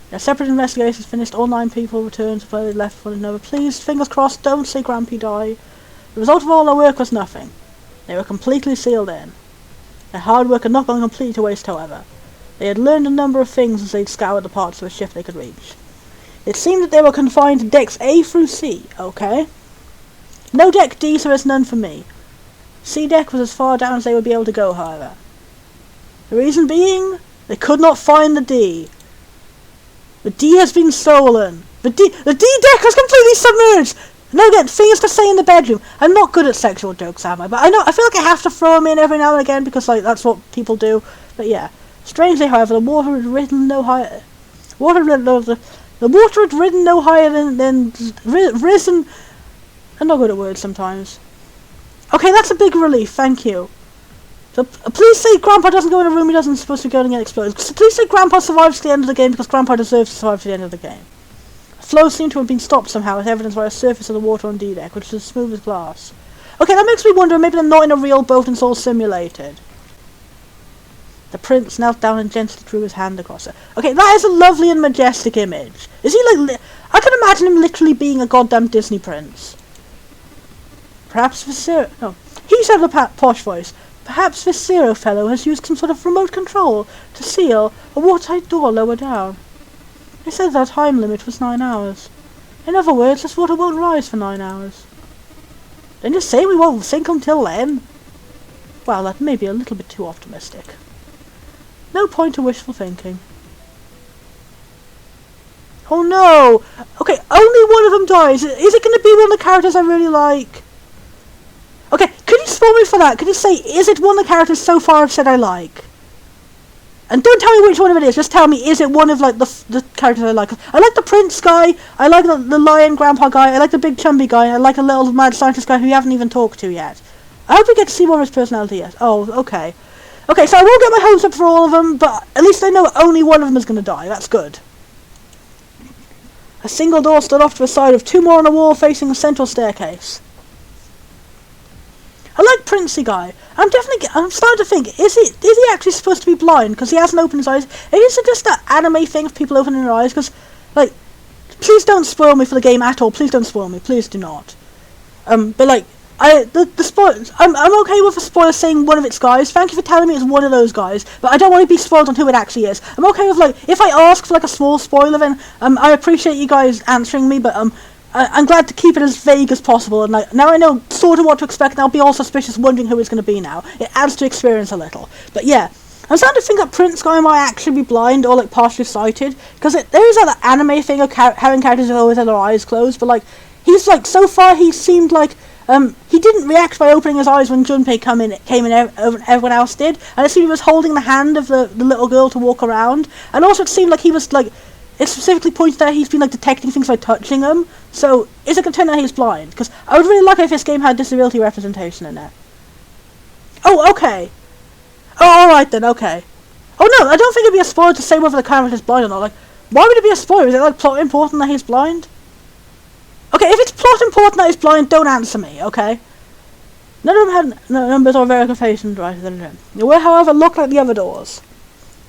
Yeah, separate investigations finished. All 9 people returned to where they left one another. Please, fingers crossed, don't say Grampy die. The result of all their work was nothing. They were completely sealed in. Their hard work had not gone completely to waste, however. They had learned a number of things as they'd scoured the parts of the ship they could reach. It seemed that they were confined to decks A through C, okay? No deck D, so there's none for me. C deck was as far down as they would be able to go, however. The reason being, they could not find the D. The D has been stolen. The D deck has completely submerged. No, again, things to say in the bedroom. I'm not good at sexual jokes, am I? But I feel like I have to throw them in every now and again because, like, that's what people do. But yeah, strangely, however, the water had risen no higher. The water had risen no higher than risen. I'm not good at words sometimes. Okay, that's a big relief. Thank you. So please say Grandpa doesn't go in a room he doesn't supposed to go and get exploded. So please say Grandpa survives to the end of the game because Grandpa deserves to survive to the end of the game. The flow seemed to have been stopped somehow, as evidenced by the surface of the water on D-Deck, which is as smooth as glass. Okay, that makes me wonder maybe they're not in a real boat and it's all simulated. The prince knelt down and gently drew his hand across it. Okay, that is a lovely and majestic image. Is he like... I can imagine him literally being a goddamn Disney prince. Perhaps this Zero... No. He said with a posh voice. Perhaps this Zero fellow has used some sort of remote control to seal a watertight door lower down. They said their time limit was 9 hours. In other words, this water won't rise for 9 hours. Then you say we won't sink until then? Well, that may be a little bit too optimistic. No point to wishful thinking. Oh no! Okay, only one of them dies. Is it going to be one of the characters I really like? Okay, could you spoil me for that? Could you say, is it one of the characters so far I've said I like? And don't tell me which one of it is, just tell me, is it one of like the characters I like? I like the prince guy, I like the lion grandpa guy, I like the big chumby guy, I like the little mad scientist guy who you haven't even talked to yet. I hope we get to see more of his personality yet. Oh, okay. Okay, so I won't get my hopes up for all of them, but at least I know only one of them is going to die. That's good. A single door stood off to the side of 2 more on a wall facing the central staircase. I like Princey Guy. I'm starting to think, is he actually supposed to be blind because he hasn't opened his eyes? Is it just that anime thing of people opening their eyes? Because, like, please don't spoil me for the game at all. Please don't spoil me. Please do not. But like, the spoilers, I'm okay with a spoiler saying one of its guys. Thank you for telling me it's one of those guys, but I don't want to be spoiled on who it actually is. I'm okay with, like, if I ask for like a small spoiler, then I appreciate you guys answering me, but I'm glad to keep it as vague as possible. And like, now I know sort of what to expect, and I'll be all suspicious, wondering who it's going to be now. It adds to experience a little. But yeah, I'm starting to think that Prince Guy might actually be blind or like partially sighted, because there is that anime thing of having characters who always have their eyes closed, but like, he's like, so far he seemed like he didn't react by opening his eyes when Junpei came in. Everyone else did, and it seemed he was holding the hand of the little girl to walk around, and also it seemed like he was like, it specifically pointed out he's been like detecting things by touching them. So is it going to turn out he's blind? Because I would really like it if this game had disability representation in it. Oh, okay. Oh, alright then, okay. Oh no, I don't think it'd be a spoiler to say whether the character's blind or not. Like, why would it be a spoiler? Is it like plot important that he's blind? Okay, if it's plot important that he's blind, don't answer me, okay? None of them had numbers or verifications right than him. They will, however, look like the other doors.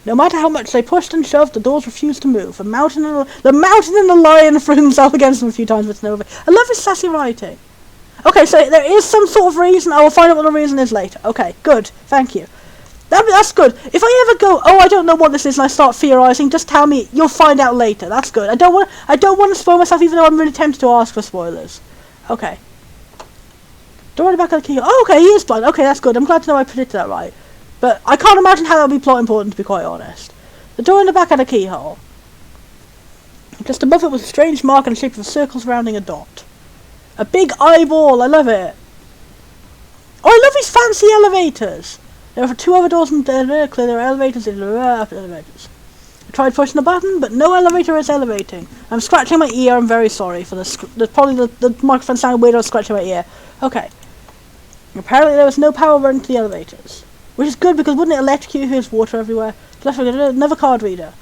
No matter how much they pushed and shoved, the doors refused to move. The mountain and the lion threw himself against them a few times, but no avail. I love his sassy writing. Okay, so there is some sort of reason. I will find out what the reason is later. Okay, good. Thank you. That's good. If I ever go, oh, I don't know what this is, and I start theorizing, just tell me. You'll find out later. That's good. I don't want to spoil myself, even though I'm really tempted to ask for spoilers. Okay. Door at the back of the keyhole. Oh, okay, he is blind. Okay, that's good. I'm glad to know I predicted that right. But I can't imagine how that would be plot important, to be quite honest. The door in the back had a keyhole. Just above it was a strange mark in the shape of a circle surrounding a dot. A big eyeball. I love it. Oh, I love these fancy elevators. There are 2 other doors and clear. There are elevators in up elevators. I tried pushing the button, but no elevator is elevating. I'm scratching my ear. I'm very sorry for this. Probably the microphone sounded weird. I was scratching my ear. Okay. Apparently there was no power running to the elevators, which is good because wouldn't it electrocute if there's water everywhere? Let's forget it. Another card reader.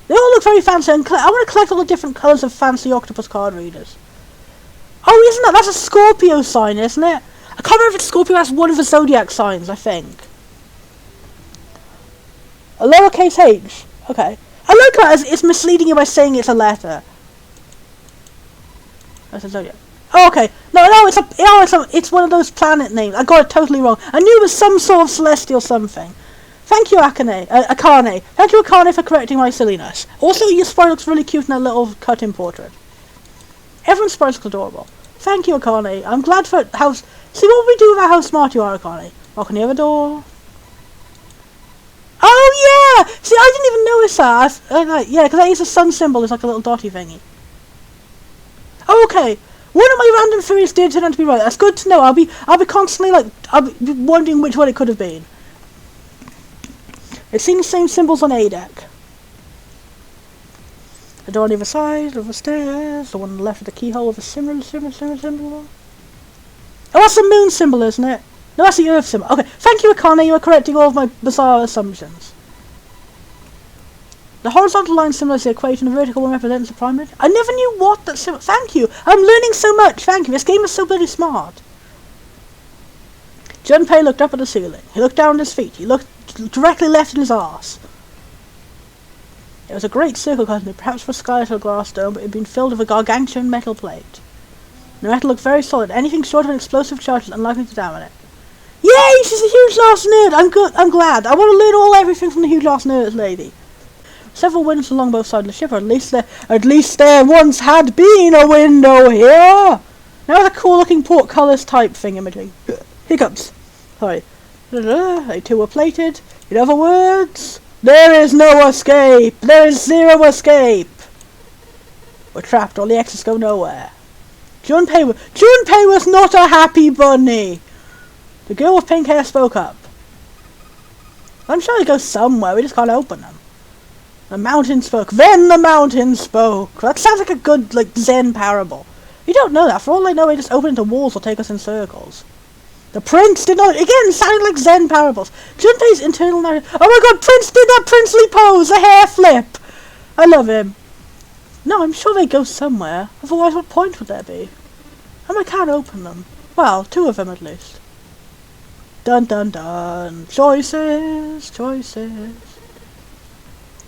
They all look very fancy, and I want to collect all the different colours of fancy octopus card readers. Oh, isn't that's a Scorpio sign, isn't it? I can't remember if it's Scorpio. That's one of the zodiac signs, I think. A lowercase h. Okay. I like that it's misleading you by saying it's a letter. That's a zodiac. Oh, okay. No, it's one of those planet names. I got it totally wrong. I knew it was some sort of celestial something. Thank you, Akane. Thank you, Akane, for correcting my silliness. Also, your sprite looks really cute in that little cut-in portrait. Everyone's sprite looks adorable. Thank you, Akane. I'm glad for how... See, what would we do about how smart you are, Akane? Knock on the other door. Oh, yeah! See, I didn't even notice that. Yeah, because that is a sun symbol. It's like a little dotty thingy. Oh, okay. One of my random theories did turn out to be right. That's good to know. I'll be constantly, like, I'll be wondering which one it could have been. It's seen the same symbols on A deck. The door on the other side of the stairs. The one on the left of the keyhole with a similar symbol. Oh, that's the moon symbol, isn't it? No, that's the Earth symbol. Okay, thank you, Akane. You are correcting all of my bizarre assumptions. The horizontal line symbolizes the equation. The vertical one represents the primary. I never knew what that symbol... Thank you. I'm learning so much. Thank you. This game is so bloody smart. Junpei looked up at the ceiling. He looked down at his feet. He looked directly left in his arse. It was a great circle curtain, perhaps for a skylight or a glass dome, but it had been filled with a gargantuan metal plate. The metal looked very solid. Anything short of an explosive charge is unlikely to damage it. Yay! She's a huge last nerd! I'm glad. I want to learn everything from the huge last nerd lady. Several windows along both sides of the ship, or at least there once had been a window here! Now the cool looking portcullis type thing imaging. Hiccups. Sorry. They too were plated. In other words, there is no escape! There is zero escape! We're trapped, all the exits go nowhere. Junpei was not a happy bunny! The girl with pink hair spoke up. I'm sure they go somewhere, we just can't open them. The mountain spoke. Then the mountain spoke. That sounds like a good, like, Zen parable. You don't know that. For all I know, they just open into walls or take us in circles. The prince did not... Again, sounding like Zen parables. Junpei's internal narrative... Oh my god, Prince did that princely pose! The hair flip! I love him. No, I'm sure they go somewhere. Otherwise, what point would there be? And I can't open them. Well, 2 of them at least. Dun dun dun. Choices, choices.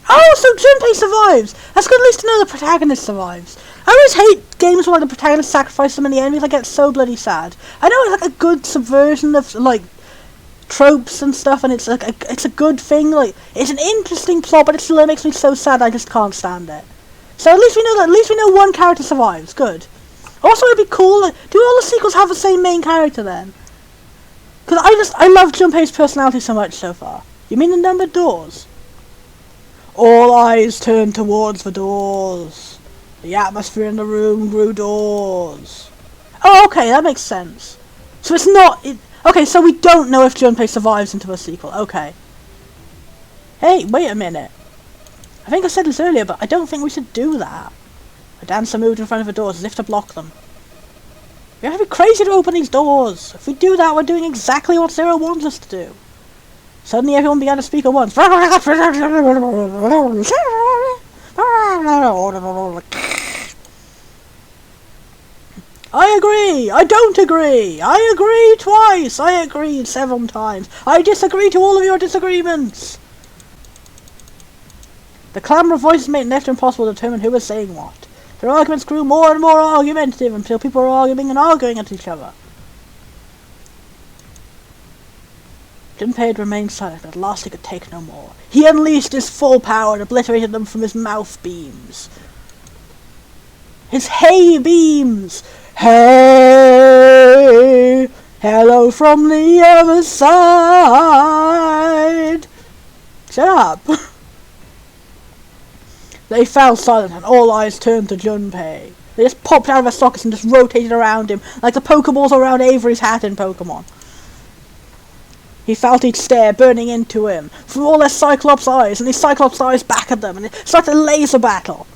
Oh, so Junpei survives! That's good at least to know the protagonist survives. I always hate games where the protagonist sacrifices so many enemies. I get so bloody sad. I know it's like a good subversion of like tropes and stuff, and it's like it's a good thing. Like it's an interesting plot, but it still makes me so sad. I just can't stand it. So at least we know that. At least we know one character survives. Good. Also, it'd be cool. Like, do all the sequels have the same main character then? Because I love Junpei's personality so much so far. You mean the numbered doors? All eyes turned towards the doors. The atmosphere in the room grew doors. Oh, okay, that makes sense. So it's not... okay, so we don't know if Junpei survives into a sequel. Okay. Hey, wait a minute. I think I said this earlier, but I don't think we should do that. A dancer moved in front of the doors as if to block them. We have to be crazy to open these doors. If we do that, we're doing exactly what Zero wants us to do. Suddenly everyone began to speak at once. I agree. I don't agree. I agree twice. I agreed 7 times. I disagree to all of your disagreements. The clamour of voices made it next to impossible to determine who was saying what. Their arguments grew more and more argumentative until people were arguing and arguing at each other. Junpei had remained silent, but at last he could take no more. He unleashed his full power and obliterated them from his mouth beams. His hay beams! Hey! Hello from the other side! Shut up! They fell silent and all eyes turned to Junpei. They just popped out of their sockets and just rotated around him, like the Pokeballs around Avery's hat in Pokemon. He felt each stare burning into him, through all their Cyclops eyes, and these Cyclops eyes back at them, and it started a laser battle.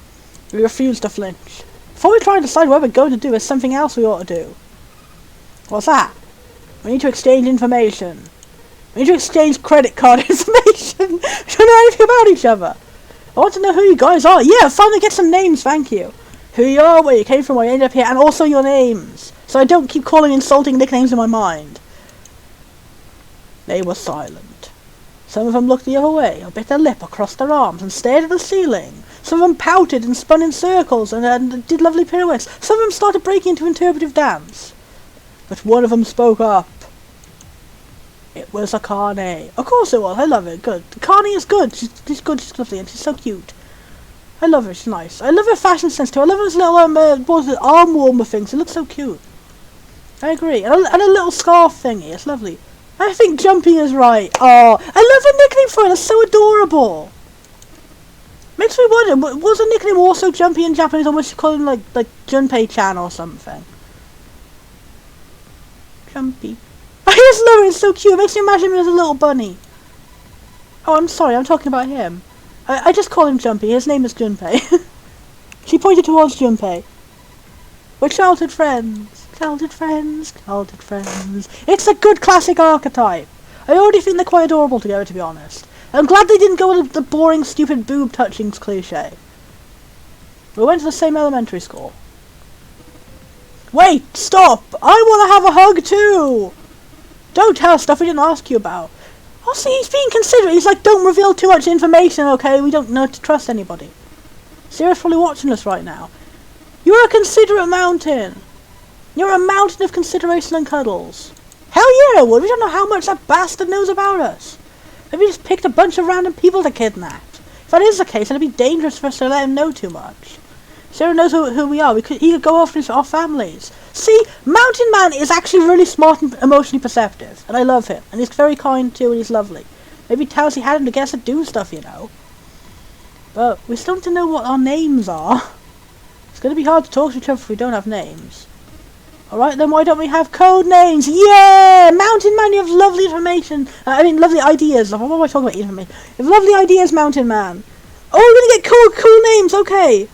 He refused to flinch. Before we try and decide what we're going to do, there's something else we ought to do. What's that? We need to exchange information. We need to exchange credit card information. We don't know anything about each other. I want to know who you guys are. Yeah, finally get some names, thank you. Who you are, where you came from, why you ended up here, and also your names. So I don't keep calling insulting nicknames in my mind. They were silent. Some of them looked the other way, or bit their lip, or crossed their arms, and stared at the ceiling. Some of them pouted and spun in circles, and did lovely pirouettes. Some of them started breaking into interpretive dance. But one of them spoke up. It was Akane. Of course it was, I love it, good. Akane is good, she's good, she's lovely, and she's so cute. I love her, she's nice. I love her fashion sense too, I love those little, arm warmer things, it looks so cute. I agree, and a little scarf thingy, it's lovely. I think Jumpy is right. Oh, I love the nickname for it. It's so adorable. Makes me wonder, was the nickname also Jumpy in Japanese, or was she calling like Junpei-chan or something? Jumpy. I just love it. It's so cute. It makes me imagine him as a little bunny. Oh, I'm sorry. I'm talking about him. I just call him Jumpy. His name is Junpei. She pointed towards Junpei. We're childhood friends. Childhood friends, childhood friends. It's a good classic archetype. I already think they're quite adorable together, to be honest. I'm glad they didn't go with the boring, stupid boob touchings cliche. We went to the same elementary school. Wait, stop! I want to have a hug too! Don't tell us stuff we didn't ask you about. Oh, see, he's being considerate. He's like, don't reveal too much information, okay? We don't know to trust anybody. Sierra's probably watching us right now. You're a considerate mountain. You're a mountain of consideration and cuddles. Hell yeah, Wood. We don't know how much that bastard knows about us. Maybe he just picked a bunch of random people to kidnap. If that is the case, then it'd be dangerous for us to let him know too much. Sarah knows who we are. He could go after our families. See, Mountain Man is actually really smart and emotionally perceptive. And I love him. And he's very kind too, and he's lovely. Maybe Towsy had him to get us to do stuff, you know. But we still need to know what our names are. It's going to be hard to talk to each other if we don't have names. Alright, then why don't we have code names? Yeah! Mountain Man, you have lovely information. Lovely ideas. What am I talking about information? You have lovely ideas, Mountain Man. Oh, we're going to get cool names, okay.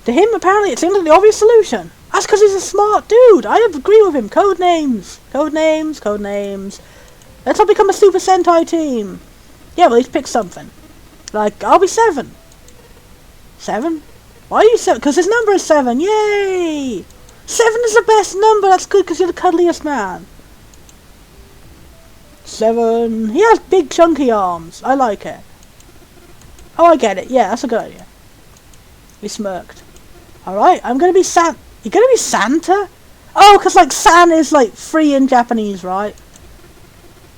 To him, apparently, it seems like the obvious solution. That's because he's a smart dude. I agree with him. Code names. Code names, code names. Let's all become a Super Sentai team. Yeah, well, he's picked something. Like, I'll be 7. 7? Why are you 7? Because his number is 7. Yay! 7 is the best number. That's good because you're the cuddliest man. 7. He has big chunky arms. I like it. Oh, I get it. Yeah, that's a good idea. He smirked. Alright, I'm gonna be You're gonna be Santa? Oh, because like San is like free in Japanese, right?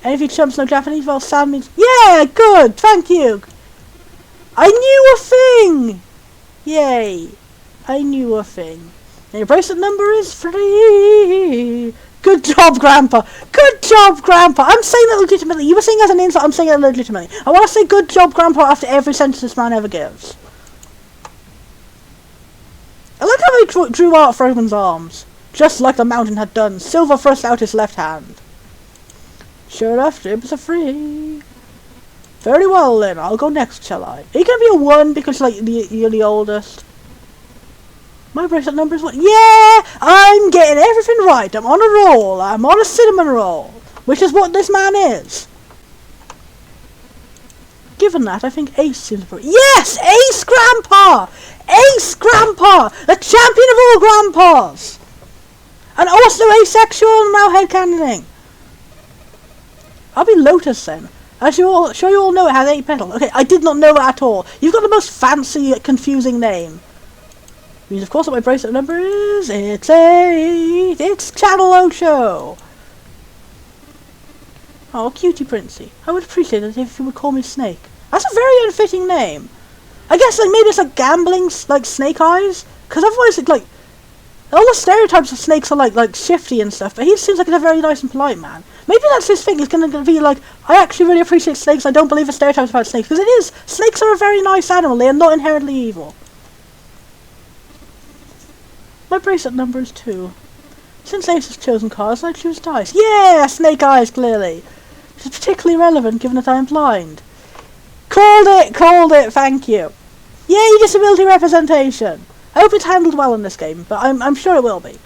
And if you chumps know Japanese, well, San means... Yeah, good, thank you. I knew a thing. Yay. I knew a thing. And your bracelet number is 3. Good job, Grandpa. Good job, Grandpa. I'm saying that legitimately. You were saying as an insult, I'm saying it legitimately. I want to say good job, Grandpa, after every sentence this man ever gives. I like how he drew out Frozen's arms. Just like the mountain had done. Silver thrust out his left hand. Sure enough, jibs are free. Very well then, I'll go next, shall I? Are you gonna be a 1 because like you're the oldest? My bracelet number is 1. Yeah! I'm getting everything right. I'm on a roll. I'm on a cinnamon roll. Which is what this man is. Given that, I think Ace seems pretty... Yes! Ace Grandpa! Ace Grandpa! The champion of all grandpas! And also asexual, now headcanoning. I'll be Lotus then. As you all, sure you all know it has 8 petals. Okay, I did not know it at all. You've got the most fancy, confusing name. Means of course what my bracelet number is. It's 8. It's Channel Ocho. Oh, cutie Princey. I would appreciate it if you would call me Snake. That's a very unfitting name. I guess like maybe it's like gambling, like Snake Eyes. Because otherwise it's like... All the stereotypes of snakes are like shifty and stuff, but he seems like he's a very nice and polite man. Maybe that's his thing. He's gonna be like, I actually really appreciate snakes. I don't believe the stereotypes about snakes, because it is. Snakes are a very nice animal. They are not inherently evil. My bracelet number is 2. Since Ace has chosen cards, I choose dice. Yeah, Snake Eyes, clearly. Which is particularly relevant given that I am blind. Called it. Thank you. Yay, disability representation. I hope it's handled well in this game, but I'm sure it will be.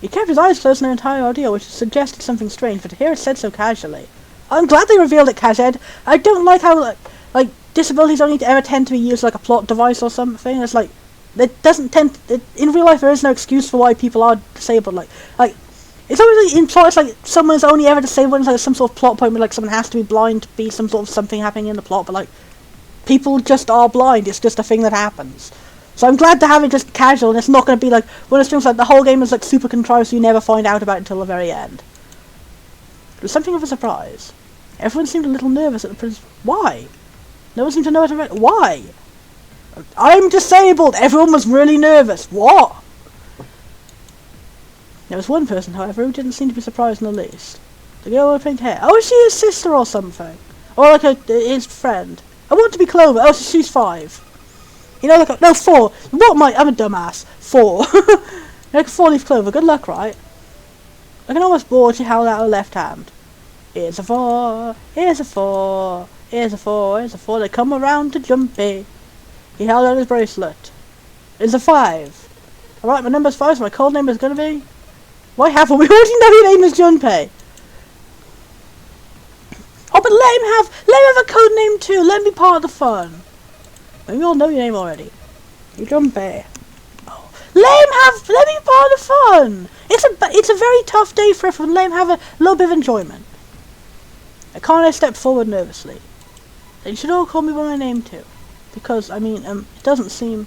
He kept his eyes closed in the entire ordeal, which suggested something strange, but to hear it said so casually. I'm glad they revealed it, Kazed. I don't like how, like disabilities only ever tend to be used like a plot device or something. It's like, it doesn't tend... in real life, there is no excuse for why people are disabled. Like it's always like, in plot, it's like someone's only ever disabled when it's like some sort of plot point where like someone has to be blind to be some sort of something happening in the plot, but like, people just are blind. It's just a thing that happens. So I'm glad to have it just casual, and it's not going to be like one of those things like the whole game is like super contrived, so you never find out about it until the very end. It was something of a surprise. Everyone seemed a little nervous at the prince. Why? No one seemed to know what to write. Why? I'm disabled! Everyone was really nervous. What? There was one person, however, who didn't seem to be surprised in the least. The girl with pink hair. Oh, is she his sister or something? Or like his friend? I want to be Clover. Oh, so she's 5. You know, like no 4. I'm a dumbass. 4. Like a 4-leaf clover. Good luck, right? I can almost board she held out her left hand. Here's a 4. Here's a 4. Here's a 4. Here's a 4. They come around to Jumpy. He held out his bracelet. It's a 5. Alright, my number's 5, so my code name is gonna be... Why haven't we already know your name is Junpei? Oh, but let him have a code name too. Let him be part of the fun. We all know your name already. You Junpei. Oh. Let him be part of the fun. It's a very tough day for everyone. Let him have a little bit of enjoyment. I stepped forward nervously. You should all call me by my name too. Because, I mean, it doesn't seem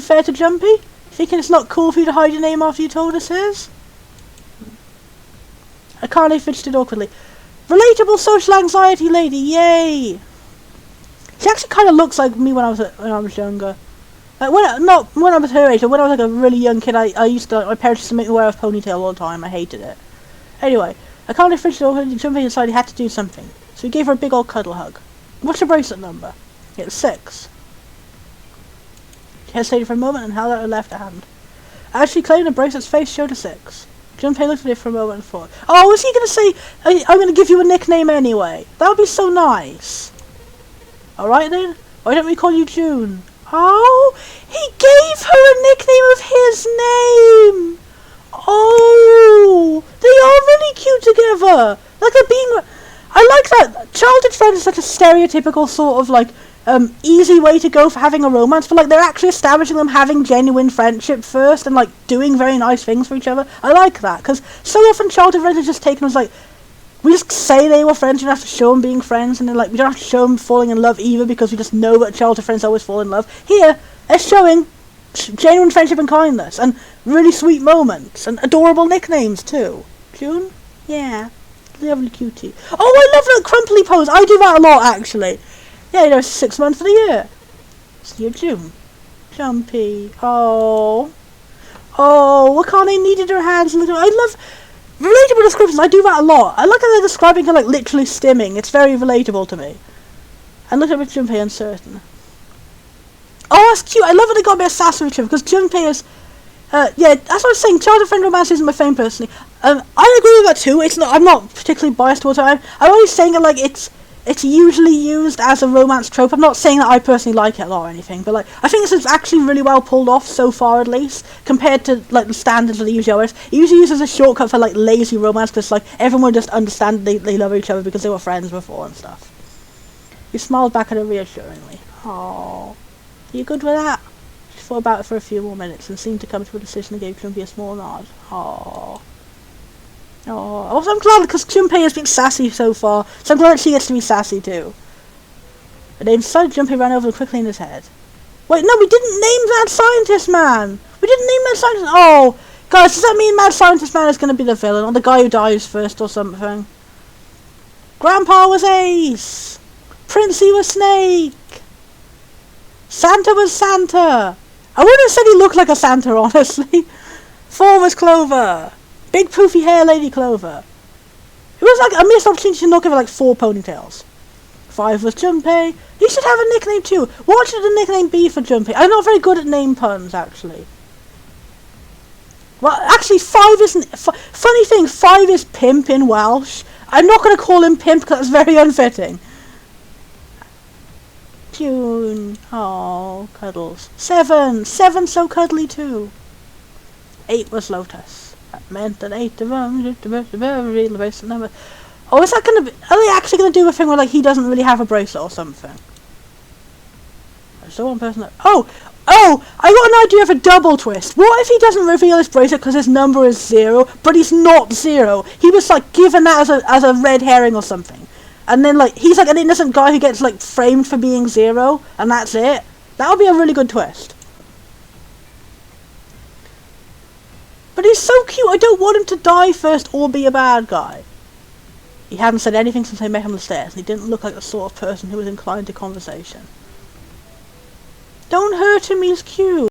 fair to Jumpy? Thinking it's not cool for you to hide your name after you told us his? Akane fidgeted awkwardly. Relatable social anxiety lady, yay! She actually kind of looks like me when I was younger. Not when I was her age, but when I was like a really young kid, my parents used to make me wear a ponytail all the time. I hated it. Anyway, Akane fidgeted awkwardly. Jumpy decided he had to do something, so he gave her a big old cuddle hug. What's your bracelet number? It's 6. She hesitated for a moment and held out her left hand. As she claimed, the bracelet's face showed a 6. Junpei looked at it for a moment and thought, oh, is he going to say, I'm going to give you a nickname anyway? That would be so nice. Alright then, why don't we call you June? Oh, he gave her a nickname of his name. Oh, they are really cute together. Like they're being... I like that. Childhood friends is such a stereotypical sort of like easy way to go for having a romance, but like they're actually establishing them having genuine friendship first and like doing very nice things for each other. I like that, because so often childhood friends are just taken as like We just say they were friends, we don't have to show them being friends, and then like we don't have to show them falling in love either because we just know that childhood friends always fall in love. Here, it's showing genuine friendship and kindness, and really sweet moments, and adorable nicknames too. June? Yeah. Lovely cutie. Oh, I love that crumply pose. I do that a lot, actually. Yeah, you know, 6 months of the year. See you, June. Jumpy. Oh. Oh, what can't I needed her hands. I love relatable descriptions. I do that a lot. I like how they're describing her like literally stimming. It's very relatable to me. And look at with Junpei uncertain. Oh, that's cute. I love that they got a bit of sass with each other because Junpei is yeah, that's what I was saying. Childhood friend romance isn't my thing personally. I agree with that too. It's not. I'm not particularly biased towards it. I'm always saying it like it's usually used as a romance trope. I'm not saying that I personally like it a lot or anything, but like I think this is actually really well pulled off so far, at least compared to like the standards that they usually always. It usually uses a shortcut for like lazy romance because like everyone just understands they love each other because they were friends before and stuff. He smiled back at her reassuringly. Oh, you good with that? She thought about it for a few more minutes and seemed to come to a decision and gave Junpei a small nod. Oh. Oh, also I'm glad because Junpei has been sassy so far, so I'm glad that she gets to be sassy too. And then suddenly Junpei ran over quickly in his head. Wait, no, we didn't name Mad Scientist Man! We didn't name Mad Scientist. Oh, guys, does that mean Mad Scientist Man is going to be the villain, or the guy who dies first or something? Grandpa was Ace! Princey was Snake! Santa was Santa! I wouldn't have said he looked like a Santa, honestly. 4 was Clover! Big poofy hair Lady Clover. It was like a missed opportunity to not give her like 4 ponytails. 5 was Junpei. He should have a nickname too. What should the nickname be for Junpei? I'm not very good at name puns, actually. Well, actually 5 isn't... funny thing, 5 is Pimp in Welsh. I'm not going to call him Pimp because that's very unfitting. June. Oh, cuddles. 7. 7 so cuddly too. 8 was Lotus. That meant that 8 of them very basic number. Oh, is that gonna be? Are they actually gonna do a thing where like he doesn't really have a bracelet or something? There's still one person that. Oh, I got an idea of a double twist. What if he doesn't reveal his bracelet because his number is 0, but he's not 0? He was like given that as a red herring or something, and then like he's like an innocent guy who gets like framed for being 0, and that's it. That would be a really good twist. But he's so cute, I don't want him to die first or be a bad guy. He hadn't said anything since I met him on the stairs, and he didn't look like the sort of person who was inclined to conversation. Don't hurt him, he's cute.